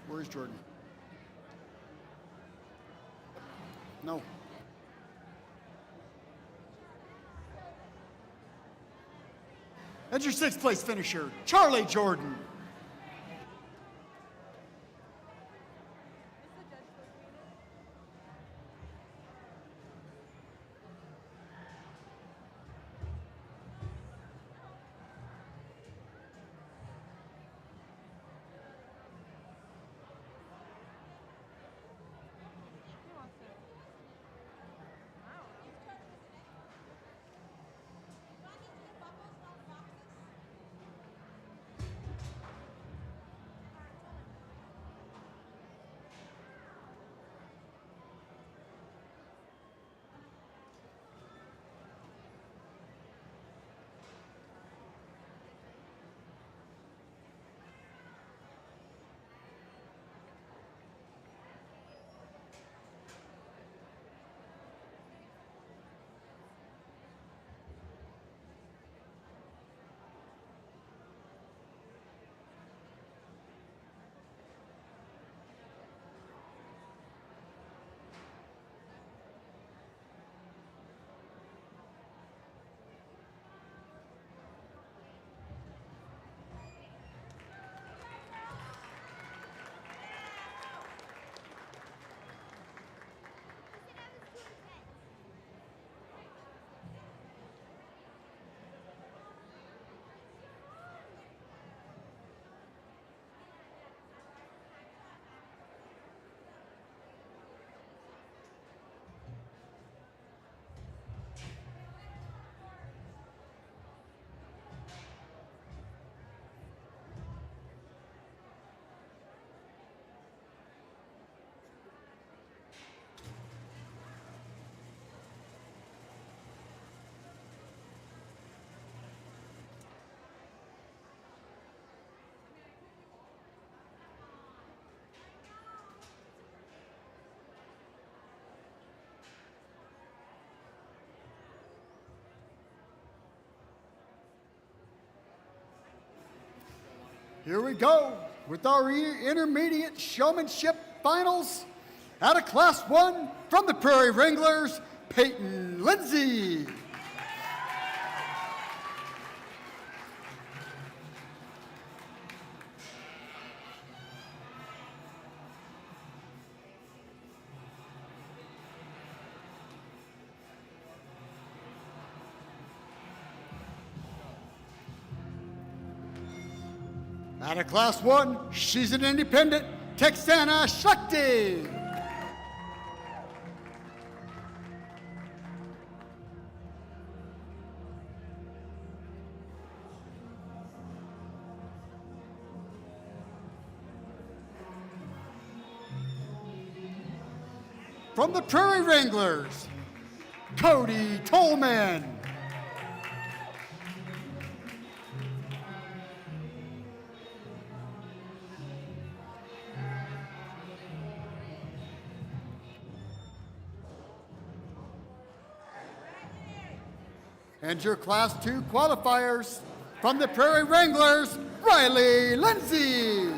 Where's Jordan? No. And your 6th place finisher, Charlie Jordan. Here we go with our intermediate showmanship finals. Out of Class 1 from the Prairie Wranglers, Peyton Lindsay. Out of Class 1, she's an independent, Texana Shakti. From the Prairie Wranglers, Cody Tolman. And your Class 2 qualifiers from the Prairie Wranglers, Riley Lindsay.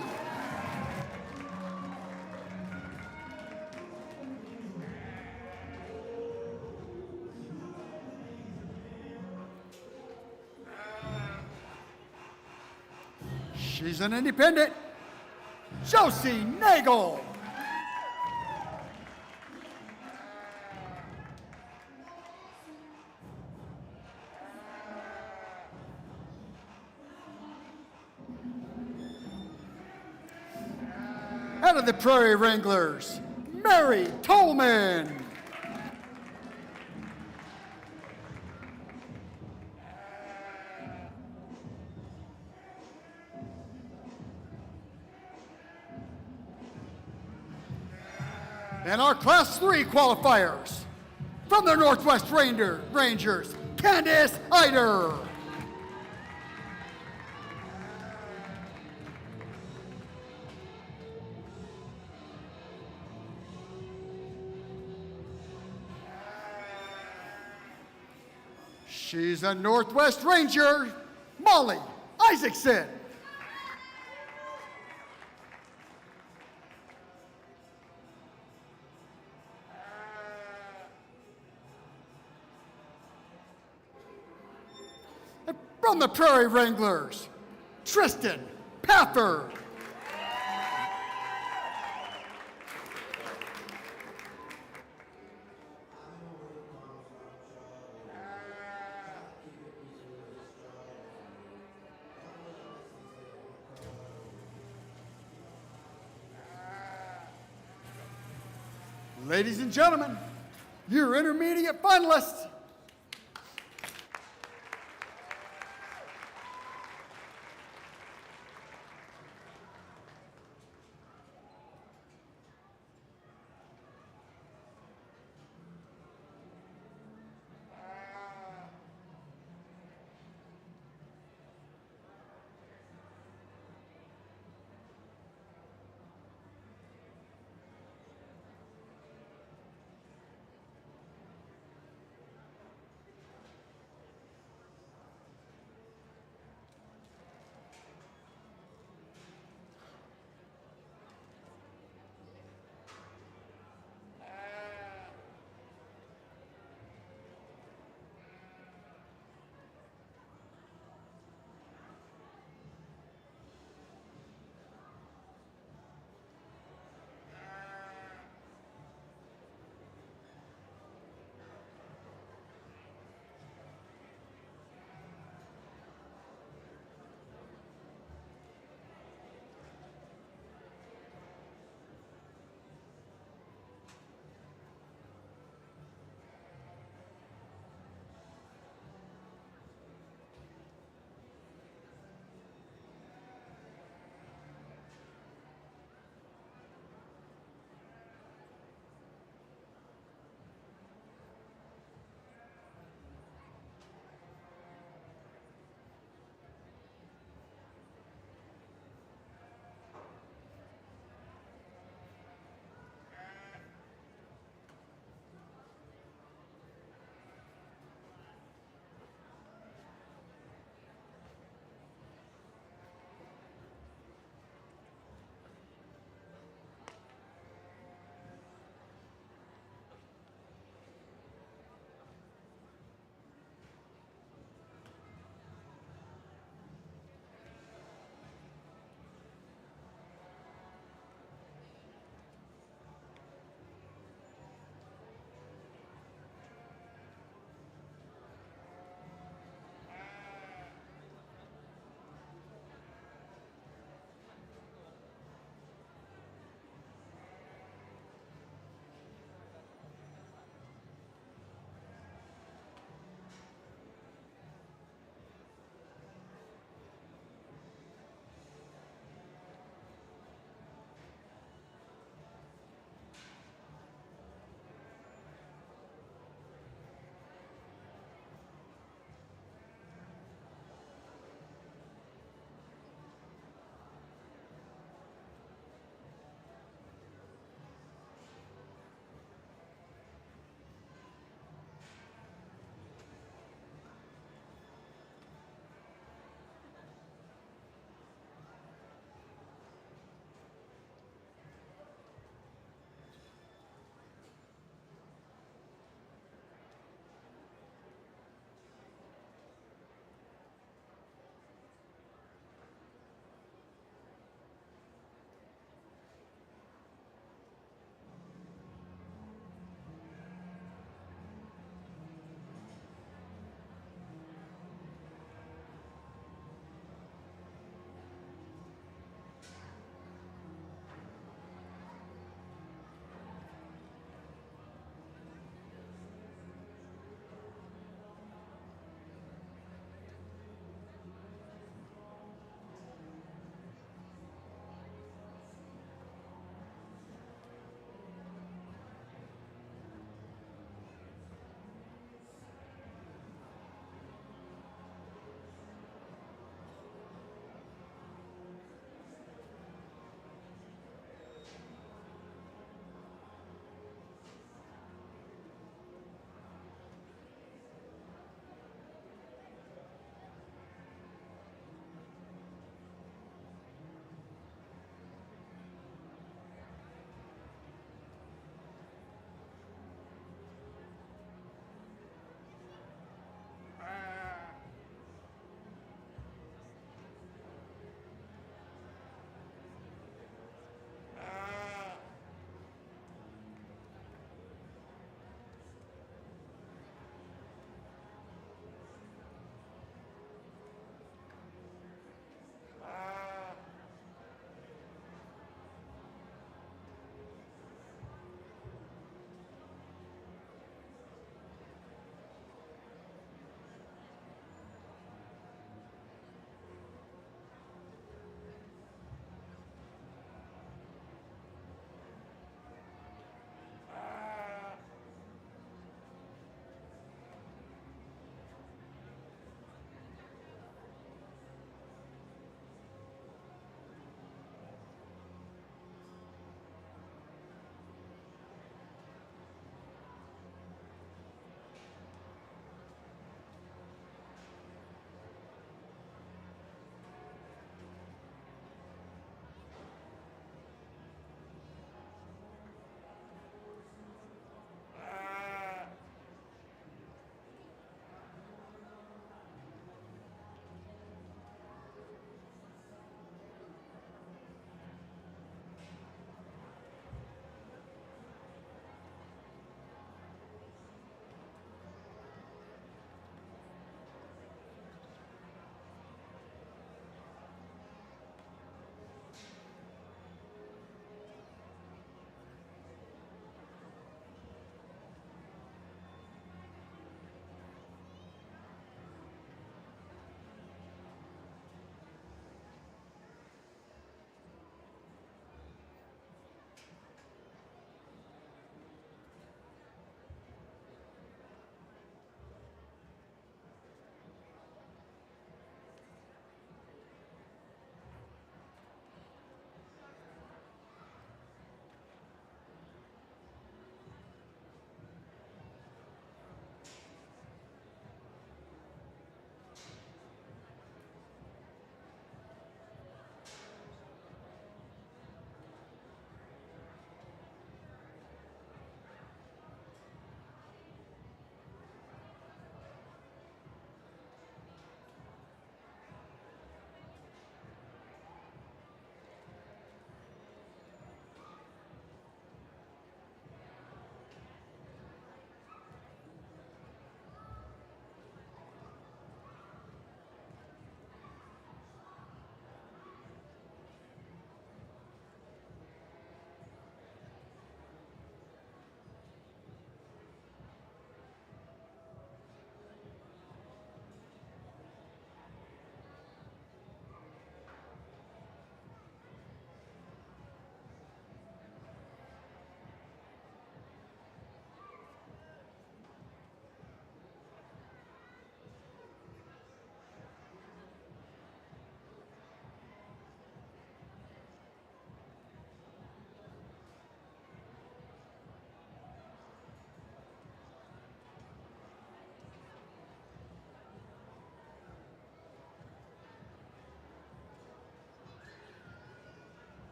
She's an independent, Josie Nagel. Out of the Prairie Wranglers, Mary Tolman. And our Class 3 qualifiers from the Northwest Rangers, Candace Eider. She's a Northwest Ranger, Molly Isaacson. And from the Prairie Wranglers, Tristan Pafford. Ladies and gentlemen, your intermediate finalists.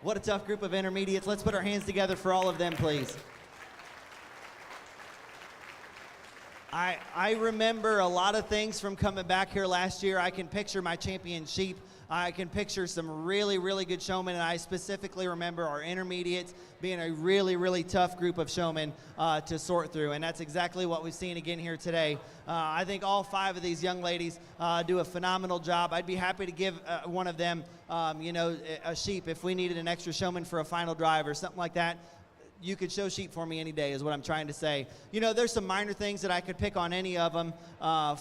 What a tough group of intermediates. Let's put our hands together for all of them, please. I remember a lot of things from coming back here last year. I can picture my champion sheep. I can picture some really, really good showmen, and I specifically remember our intermediates being a really, really tough group of showmen to sort through, and that's exactly what we've seen again here today. I think all 5 of these young ladies do a phenomenal job. I'd be happy to give one of them, a sheep if we needed an extra showman for a final drive or something like that. You could show sheep for me any day is what I'm trying to say. There's some minor things that I could pick on any of them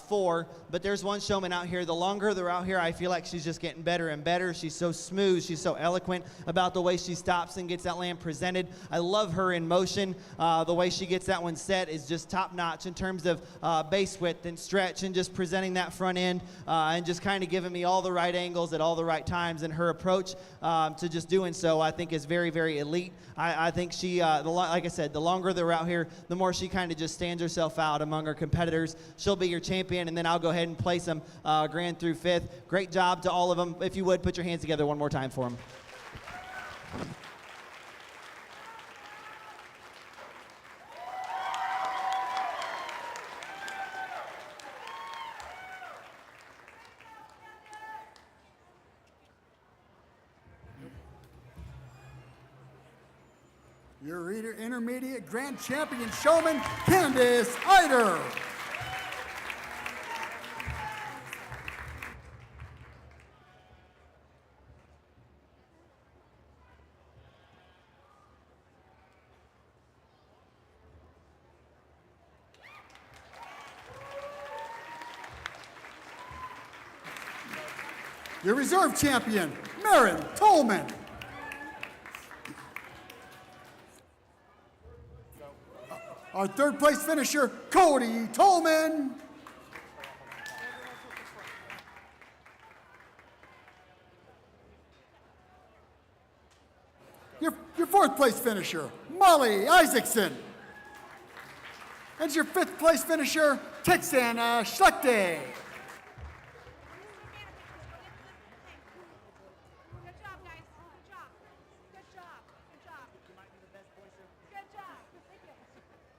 for, but there's one showman out here. The longer they're out here, I feel like she's just getting better and better. She's so smooth. She's so eloquent about the way she stops and gets that land presented. I love her in motion. The way she gets that one set is just top notch in terms of base width and stretch and just presenting that front end and just kind of giving me all the right angles at all the right times. And her approach to just doing so, I think, is very, very elite. I think she, like I said, the longer they're out here, the more she kind of just stands herself out among her competitors. She'll be your champion, and then I'll go ahead and place them grand through 5th. Great job to all of them. If you would, put your hands together one more time for them. Your intermediate grand champion showman, Candace Idaho. Your reserve champion, Marin Tolman. Our 3rd place finisher, Cody Tolman. Your 4th place finisher, Molly Isaacson. And your 5th place finisher, Texana Schlechte. Good job, guys. Good job. Good job. Good job. Good job. Thank you.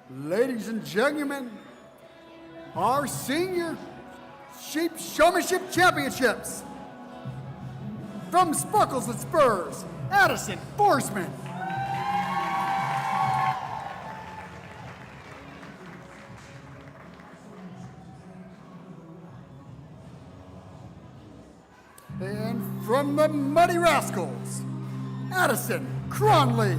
Ladies and gentlemen, our senior Sheep Showmanship Championships. From Sparkles and Spurs, Addison Forsman. And from the Muddy Rascals, Addison Cronley.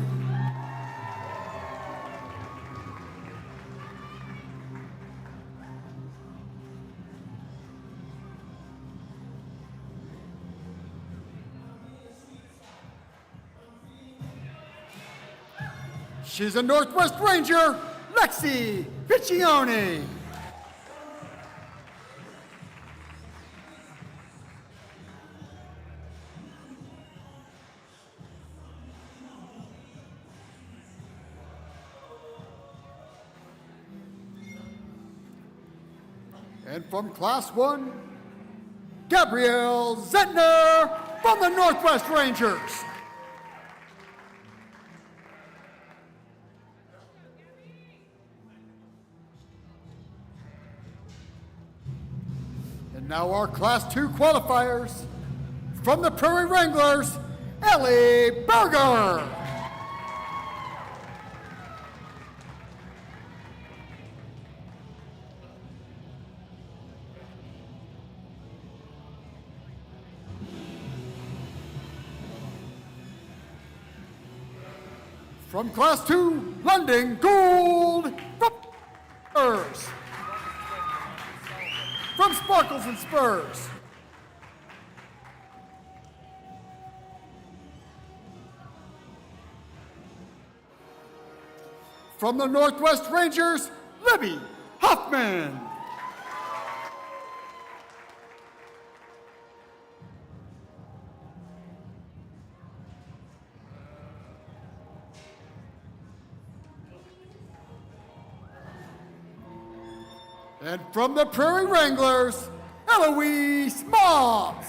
She's a Northwest Ranger, Lexi Piccione. And from Class 1, Gabrielle Zentner from the Northwest Rangers. And now our Class 2 qualifiers. From the Prairie Wranglers, Ellie Berger. From Class 2, London Gould from Spurs. From Sparkles and Spurs. From the Northwest Rangers, Libby Huffman. And from the Prairie Wranglers, Eloise Mobbs.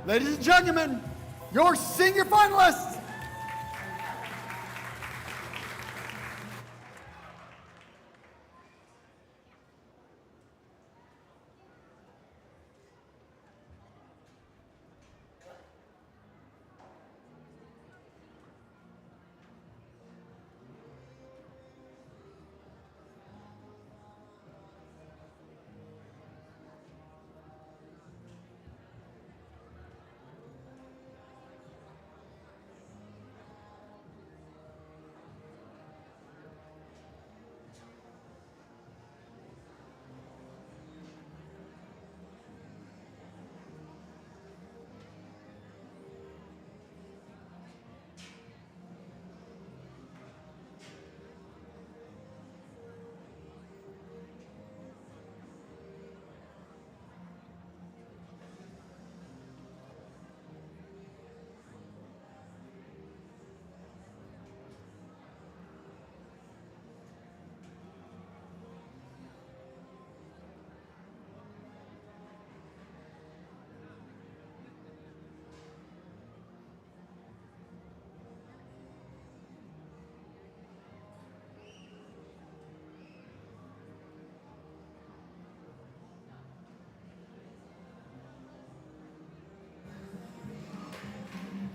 Ladies and gentlemen, your senior finalists.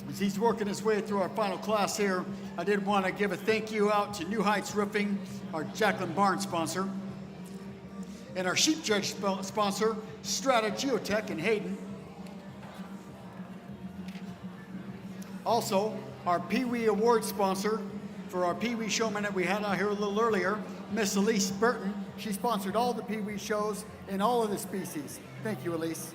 As he's working his way through our final class here, I did want to give a thank you out to New Heights Roofing, our Jacqueline Barnes sponsor, and our sheep judge sponsor, Strata Geotech in Hayden. Also, our Pee Wee Award sponsor for our Pee Wee showman that we had out here a little earlier, Miss Elise Burton. She sponsored all the Pee Wee shows in all of the species. Thank you, Elise.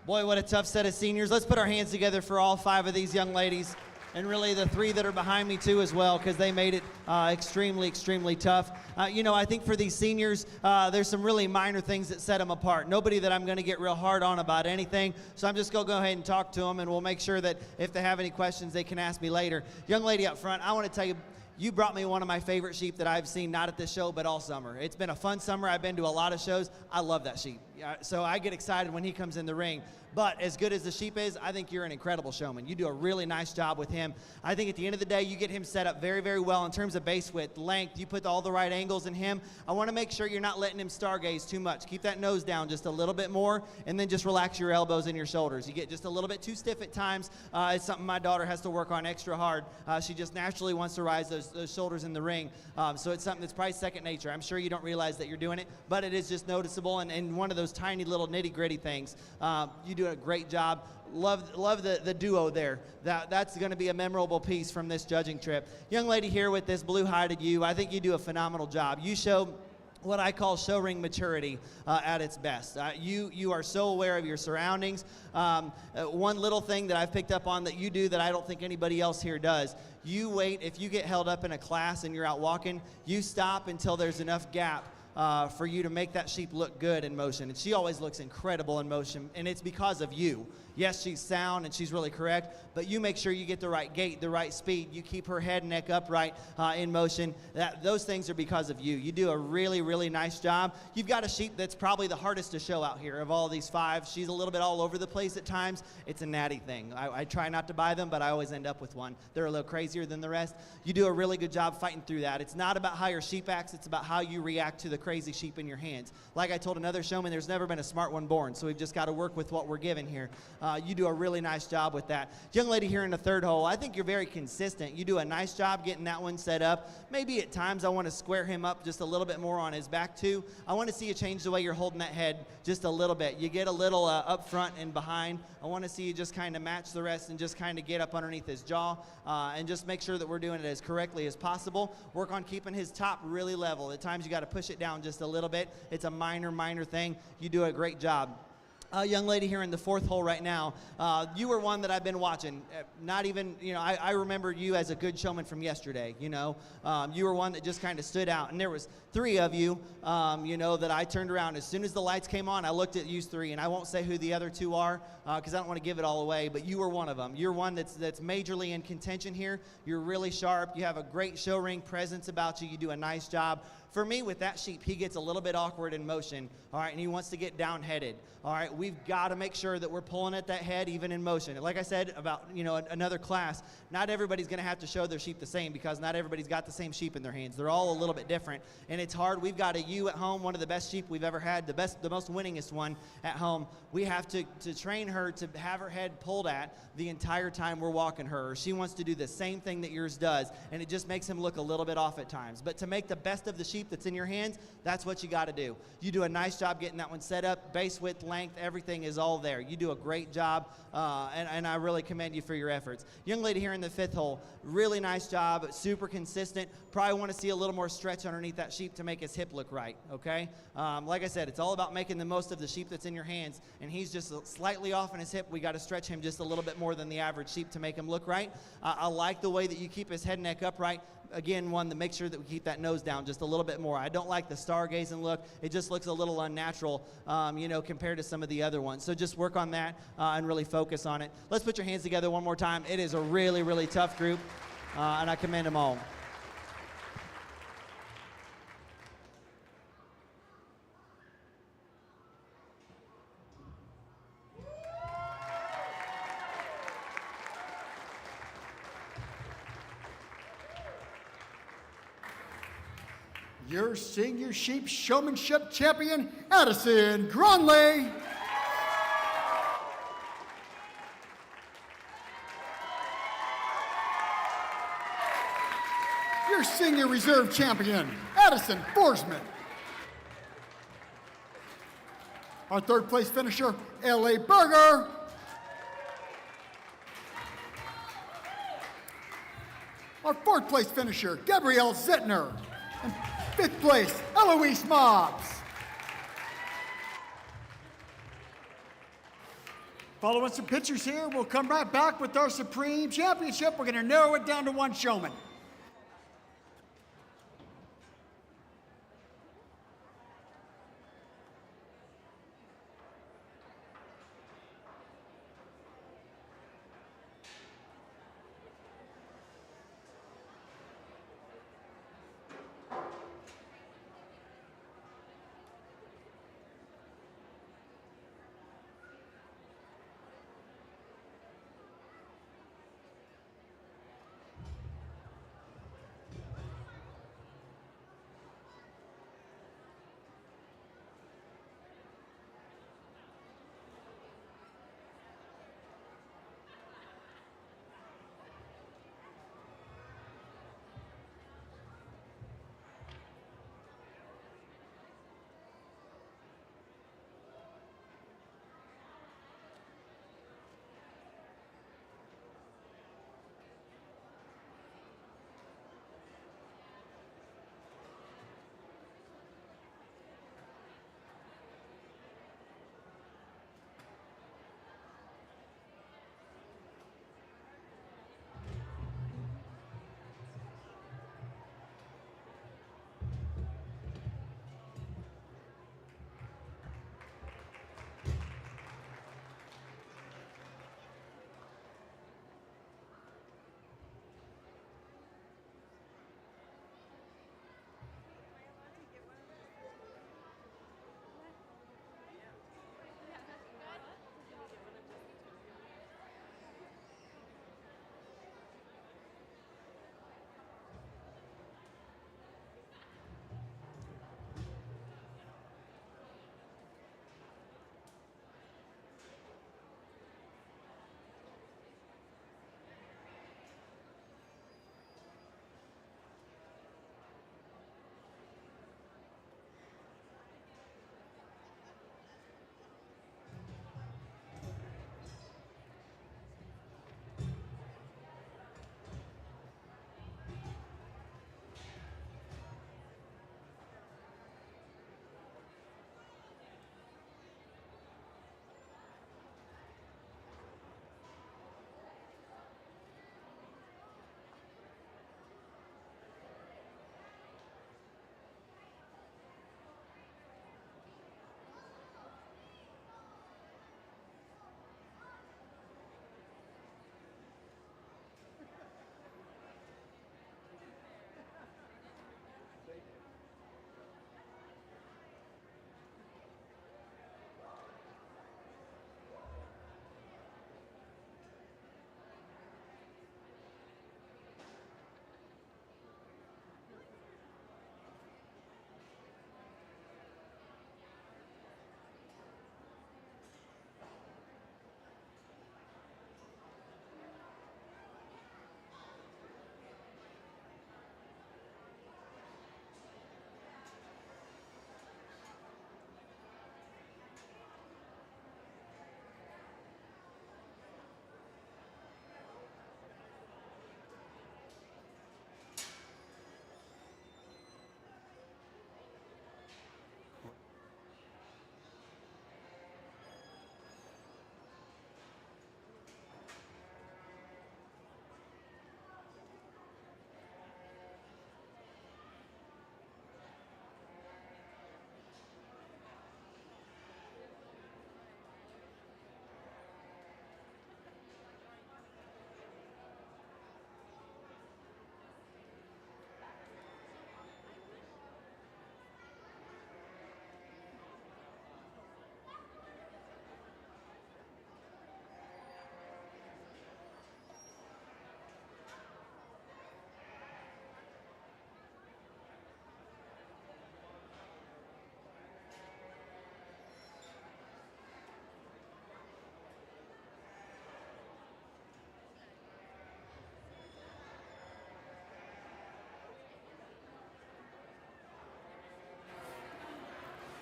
Boy, what a tough set of seniors. Let's put our hands together for all 5 of these young ladies, and really the 3 that are behind me too as well, because they made it extremely, extremely tough. I think for these seniors, there's some really minor things that set them apart. Nobody that I'm going to get real hard on about anything, so I'm just going to go ahead and talk to them, and we'll make sure that if they have any questions, they can ask me later. Young lady up front, I want to tell you, you brought me one of my favorite sheep that I've seen, not at this show, but all summer. It's been a fun summer. I've been to a lot of shows. I love that sheep. So I get excited when he comes in the ring. But as good as the sheep is, I think you're an incredible showman. You do a really nice job with him. I think at the end of the day, you get him set up very, very well in terms of base width, length. You put all the right angles in him. I want to make sure you're not letting him stargaze too much. Keep that nose down just a little bit more, and then just relax your elbows and your shoulders. You get just a little bit too stiff at times. It's something my daughter has to work on extra hard. She just naturally wants to rise those shoulders in the ring. So it's something that's probably second nature. I'm sure you don't realize that you're doing it, but it is just noticeable, and one of those tiny little nitty-gritty things. You do a great job. Love the duo there. That's going to be a memorable piece from this judging trip. Young lady here with this blue-hided ewe, I think you do a phenomenal job. You show what I call show ring maturity at its best. You are so aware of your surroundings. One little thing that I've picked up on that you do that I don't think anybody else here does, you wait, if you get held up in a class and you're out walking, you stop until there's enough gap for you to make that sheep look good in motion. And she always looks incredible in motion, and it's because of you. Yes, she's sound and she's really correct, but you make sure you get the right gait, the right speed. You keep her head and neck upright in motion. Those things are because of you. You do a really, really nice job. You've got a sheep that's probably the hardest to show out here of all these 5. She's a little bit all over the place at times. It's a natty thing. I try not to buy them, but I always end up with one. They're a little crazier than the rest. You do a really good job fighting through that. It's not about how your sheep acts. It's about how you react to the crazy sheep in your hands. Like I told another showman, there's never been a smart one born, so we've just got to work with what we're given here. You do a really nice job with that. Young lady here in the 3rd hole, I think you're very consistent. You do a nice job getting that one set up. Maybe at times I want to square him up just a little bit more on his back too. I want to see you change the way you're holding that head just a little bit. You get a little up front and behind. I want to see you just kind of match the rest and just kind of get up underneath his jaw and just make sure that we're doing it as correctly as possible. Work on keeping his top really level. At times you got to push it down just a little bit. It's a minor thing. You do a great job. Young lady here in the 4th hole right now, you were one that I've been watching. Not even, I remember you as a good showman from yesterday, You were one that just kind of stood out. And there was 3 of you, that I turned around. As soon as the lights came on, I looked at you 3, and I won't say who the other 2 are because I don't want to give it all away, but you were one of them. You're one that's majorly in contention here. You're really sharp. You have a great show ring presence about you. You do a nice job. For me, with that sheep, he gets a little bit awkward in motion, all right, and he wants to get down-headed, all right? We've got to make sure that we're pulling at that head even in motion. Like I said about, another class, not everybody's going to have to show their sheep the same because not everybody's got the same sheep in their hands. They're all a little bit different, and it's hard. We've got a ewe at home, one of the best sheep we've ever had, the most winningest one at home. We have to train her to have her head pulled at the entire time we're walking her. She wants to do the same thing that yours does, and it just makes him look a little bit off at times. But to make the best of the sheep that's in your hands, that's what you got to do. You do a nice job getting that one set up. Base width, length, everything is all there. You do a great job, and I really commend you for your efforts. Young lady here in the 5th hole, really nice job, super consistent. Probably want to see a little more stretch underneath that sheep to make his hip look right, okay? Like I said, it's all about making the most of the sheep that's in your hands, and he's just slightly off in his hip. We got to stretch him just a little bit more than the average sheep to make him look right. I like the way that you keep his head and neck upright. Again, one to make sure that we keep that nose down just a little bit more. I don't like the stargazing look. It just looks a little unnatural, compared to some of the other ones. So just work on that and really focus on it. Let's put your hands together one more time. It is a really, really tough group, and I commend them all. Your senior sheep showmanship champion, Addison Gronley. Your senior reserve champion, Addison Forsman. Our 3rd place finisher, L.A. Berger. Our 4th place finisher, Gabrielle Zittner. And 5th place, Eloise Mobbs. Following some pictures here, we'll come right back with our Supreme Championship. We're going to narrow it down to one showman.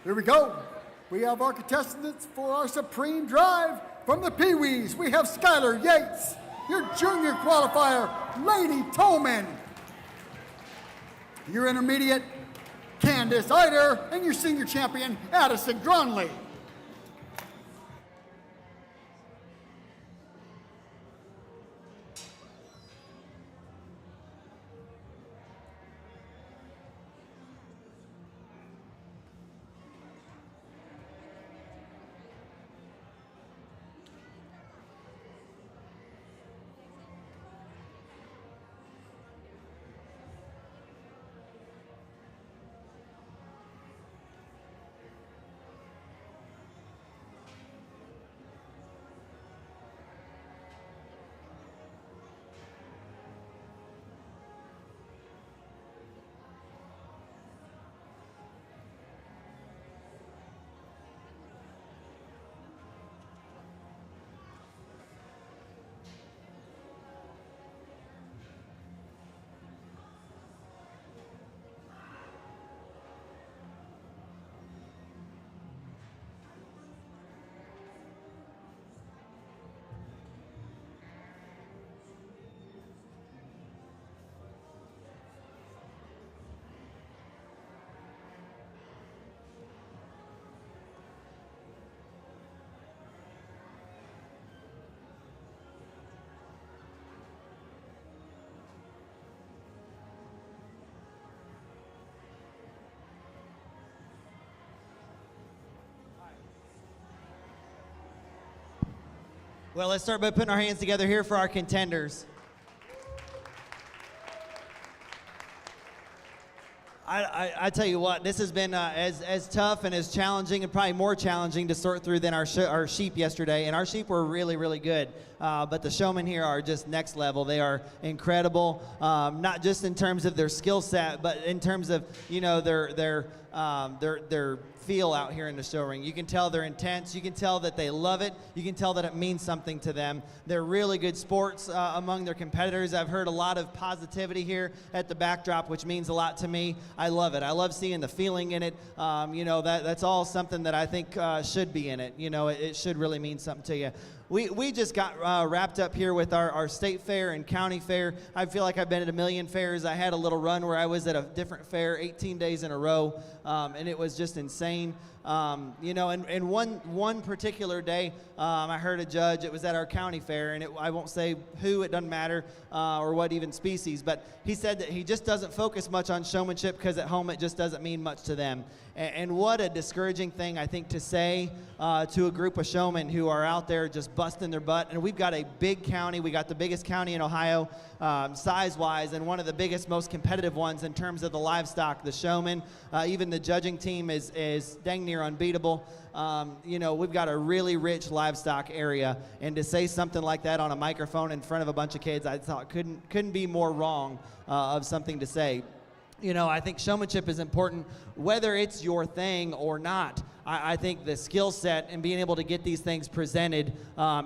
Here we go. We have our contestants for our Supreme Drive. From the Pee-wees, we have Skylar Yates, your junior qualifier, Lady Tolman, your intermediate, Candace Eider, and your senior champion, Addison Gronley. Well, let's start by putting our hands together here for our contenders. I tell you what, this has been as tough and as challenging and probably more challenging to sort through than our sheep yesterday. And our sheep were really, really good. But the showmen here are just next level. They are incredible, not just in terms of their skill set, but in terms of, you know, their feel out here in the show ring. You can tell they're intense. You can tell that they love it. You can tell that it means something to them. They're really good sports among their competitors. I've heard a lot of positivity here at the backdrop, which means a lot to me. I love it. I love seeing the feeling in it. You know, that's all something that I think should be in it. You know, it should really mean something to you. We just got wrapped up here with our state fair and county fair. I feel like I've been at a million fairs. I had a little run where I was at a different fair 18 days in a row, and it was just insane. You know, and one particular day, I heard a judge. It was at our county fair, and I won't say who. It doesn't matter, or what even species. But he said that he just doesn't focus much on showmanship because at home it just doesn't mean much to them. And what a discouraging thing, I think, to say to a group of showmen who are out there just busting their butt. And we've got a big county. We got the biggest county in Ohio, size-wise, and one of the biggest, most competitive ones in terms of the livestock, the showmen. Even the judging team is dang near unbeatable. You know, we've got a really rich livestock area, and to say something like that on a microphone in front of a bunch of kids, I thought couldn't be more wrong of something to say. You know, I think showmanship is important, whether it's your thing or not. I think the skill set and being able to get these things presented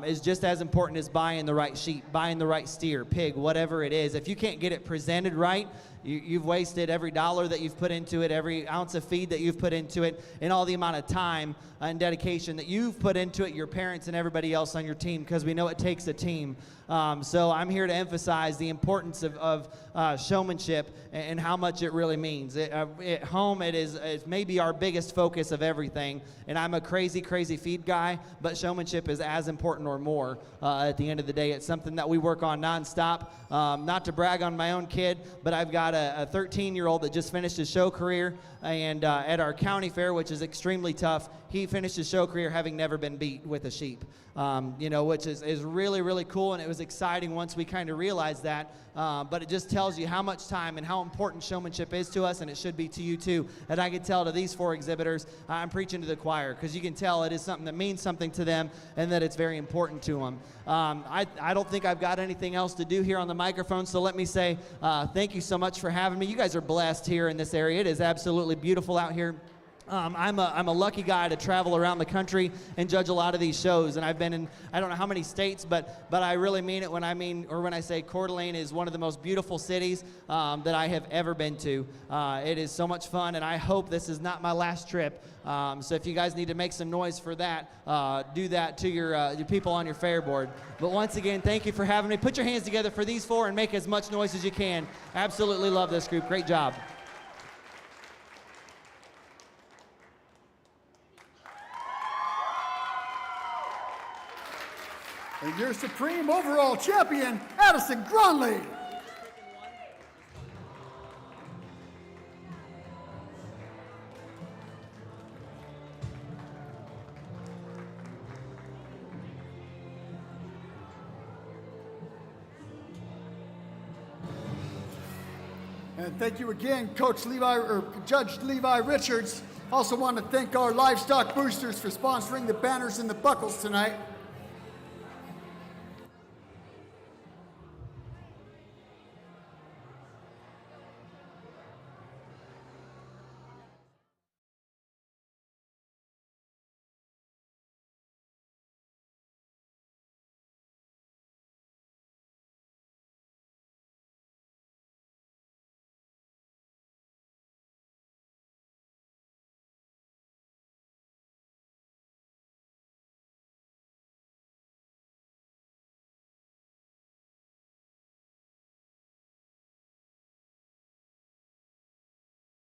is just as important as buying the right sheep, buying the right steer, pig, whatever it is. If you can't get it presented right, you've wasted every dollar that you've put into it, every ounce of feed that you've put into it, and all the amount of time and dedication that you've put into it, your parents and everybody else on your team, because we know it takes a team. So I'm here to emphasize the importance of showmanship and how much it really means. At home, it's maybe our biggest focus of everything, and I'm a crazy feed guy, but showmanship is as important or more at the end of the day. It's something that we work on nonstop. Not to brag on my own kid, but I've got a 13-year-old that just finished his show career, and at our county fair, which is extremely tough, he finished his show career having never been beat with a sheep. You know, which is really, really cool, and it was exciting once we kind of realized that. But it just tells you how much time and how important showmanship is to us, and it should be to you too. And I can tell to these 4 exhibitors, I'm preaching to the choir, because you can tell it is something that means something to them and that it's very important to them. I don't think I've got anything else to do here on the microphone, so let me say thank you so much for having me. You guys are blessed here in this area. It is absolutely beautiful out here. I'm a lucky guy to travel around the country and judge a lot of these shows, and I've been in I don't know how many states, but I really mean it when I say Coeur d'Alene is one of the most beautiful cities that I have ever been to. It is so much fun, and I hope this is not my last trip. So if you guys need to make some noise for that, do that to your people on your fair board. But once again, thank you for having me. Put your hands together for these 4 and make as much noise as you can. Absolutely love this group. Great job. And your supreme overall champion, Addison Grunley. And thank you again, Judge Levi Richards. Also want to thank our livestock boosters for sponsoring the banners and the buckles tonight.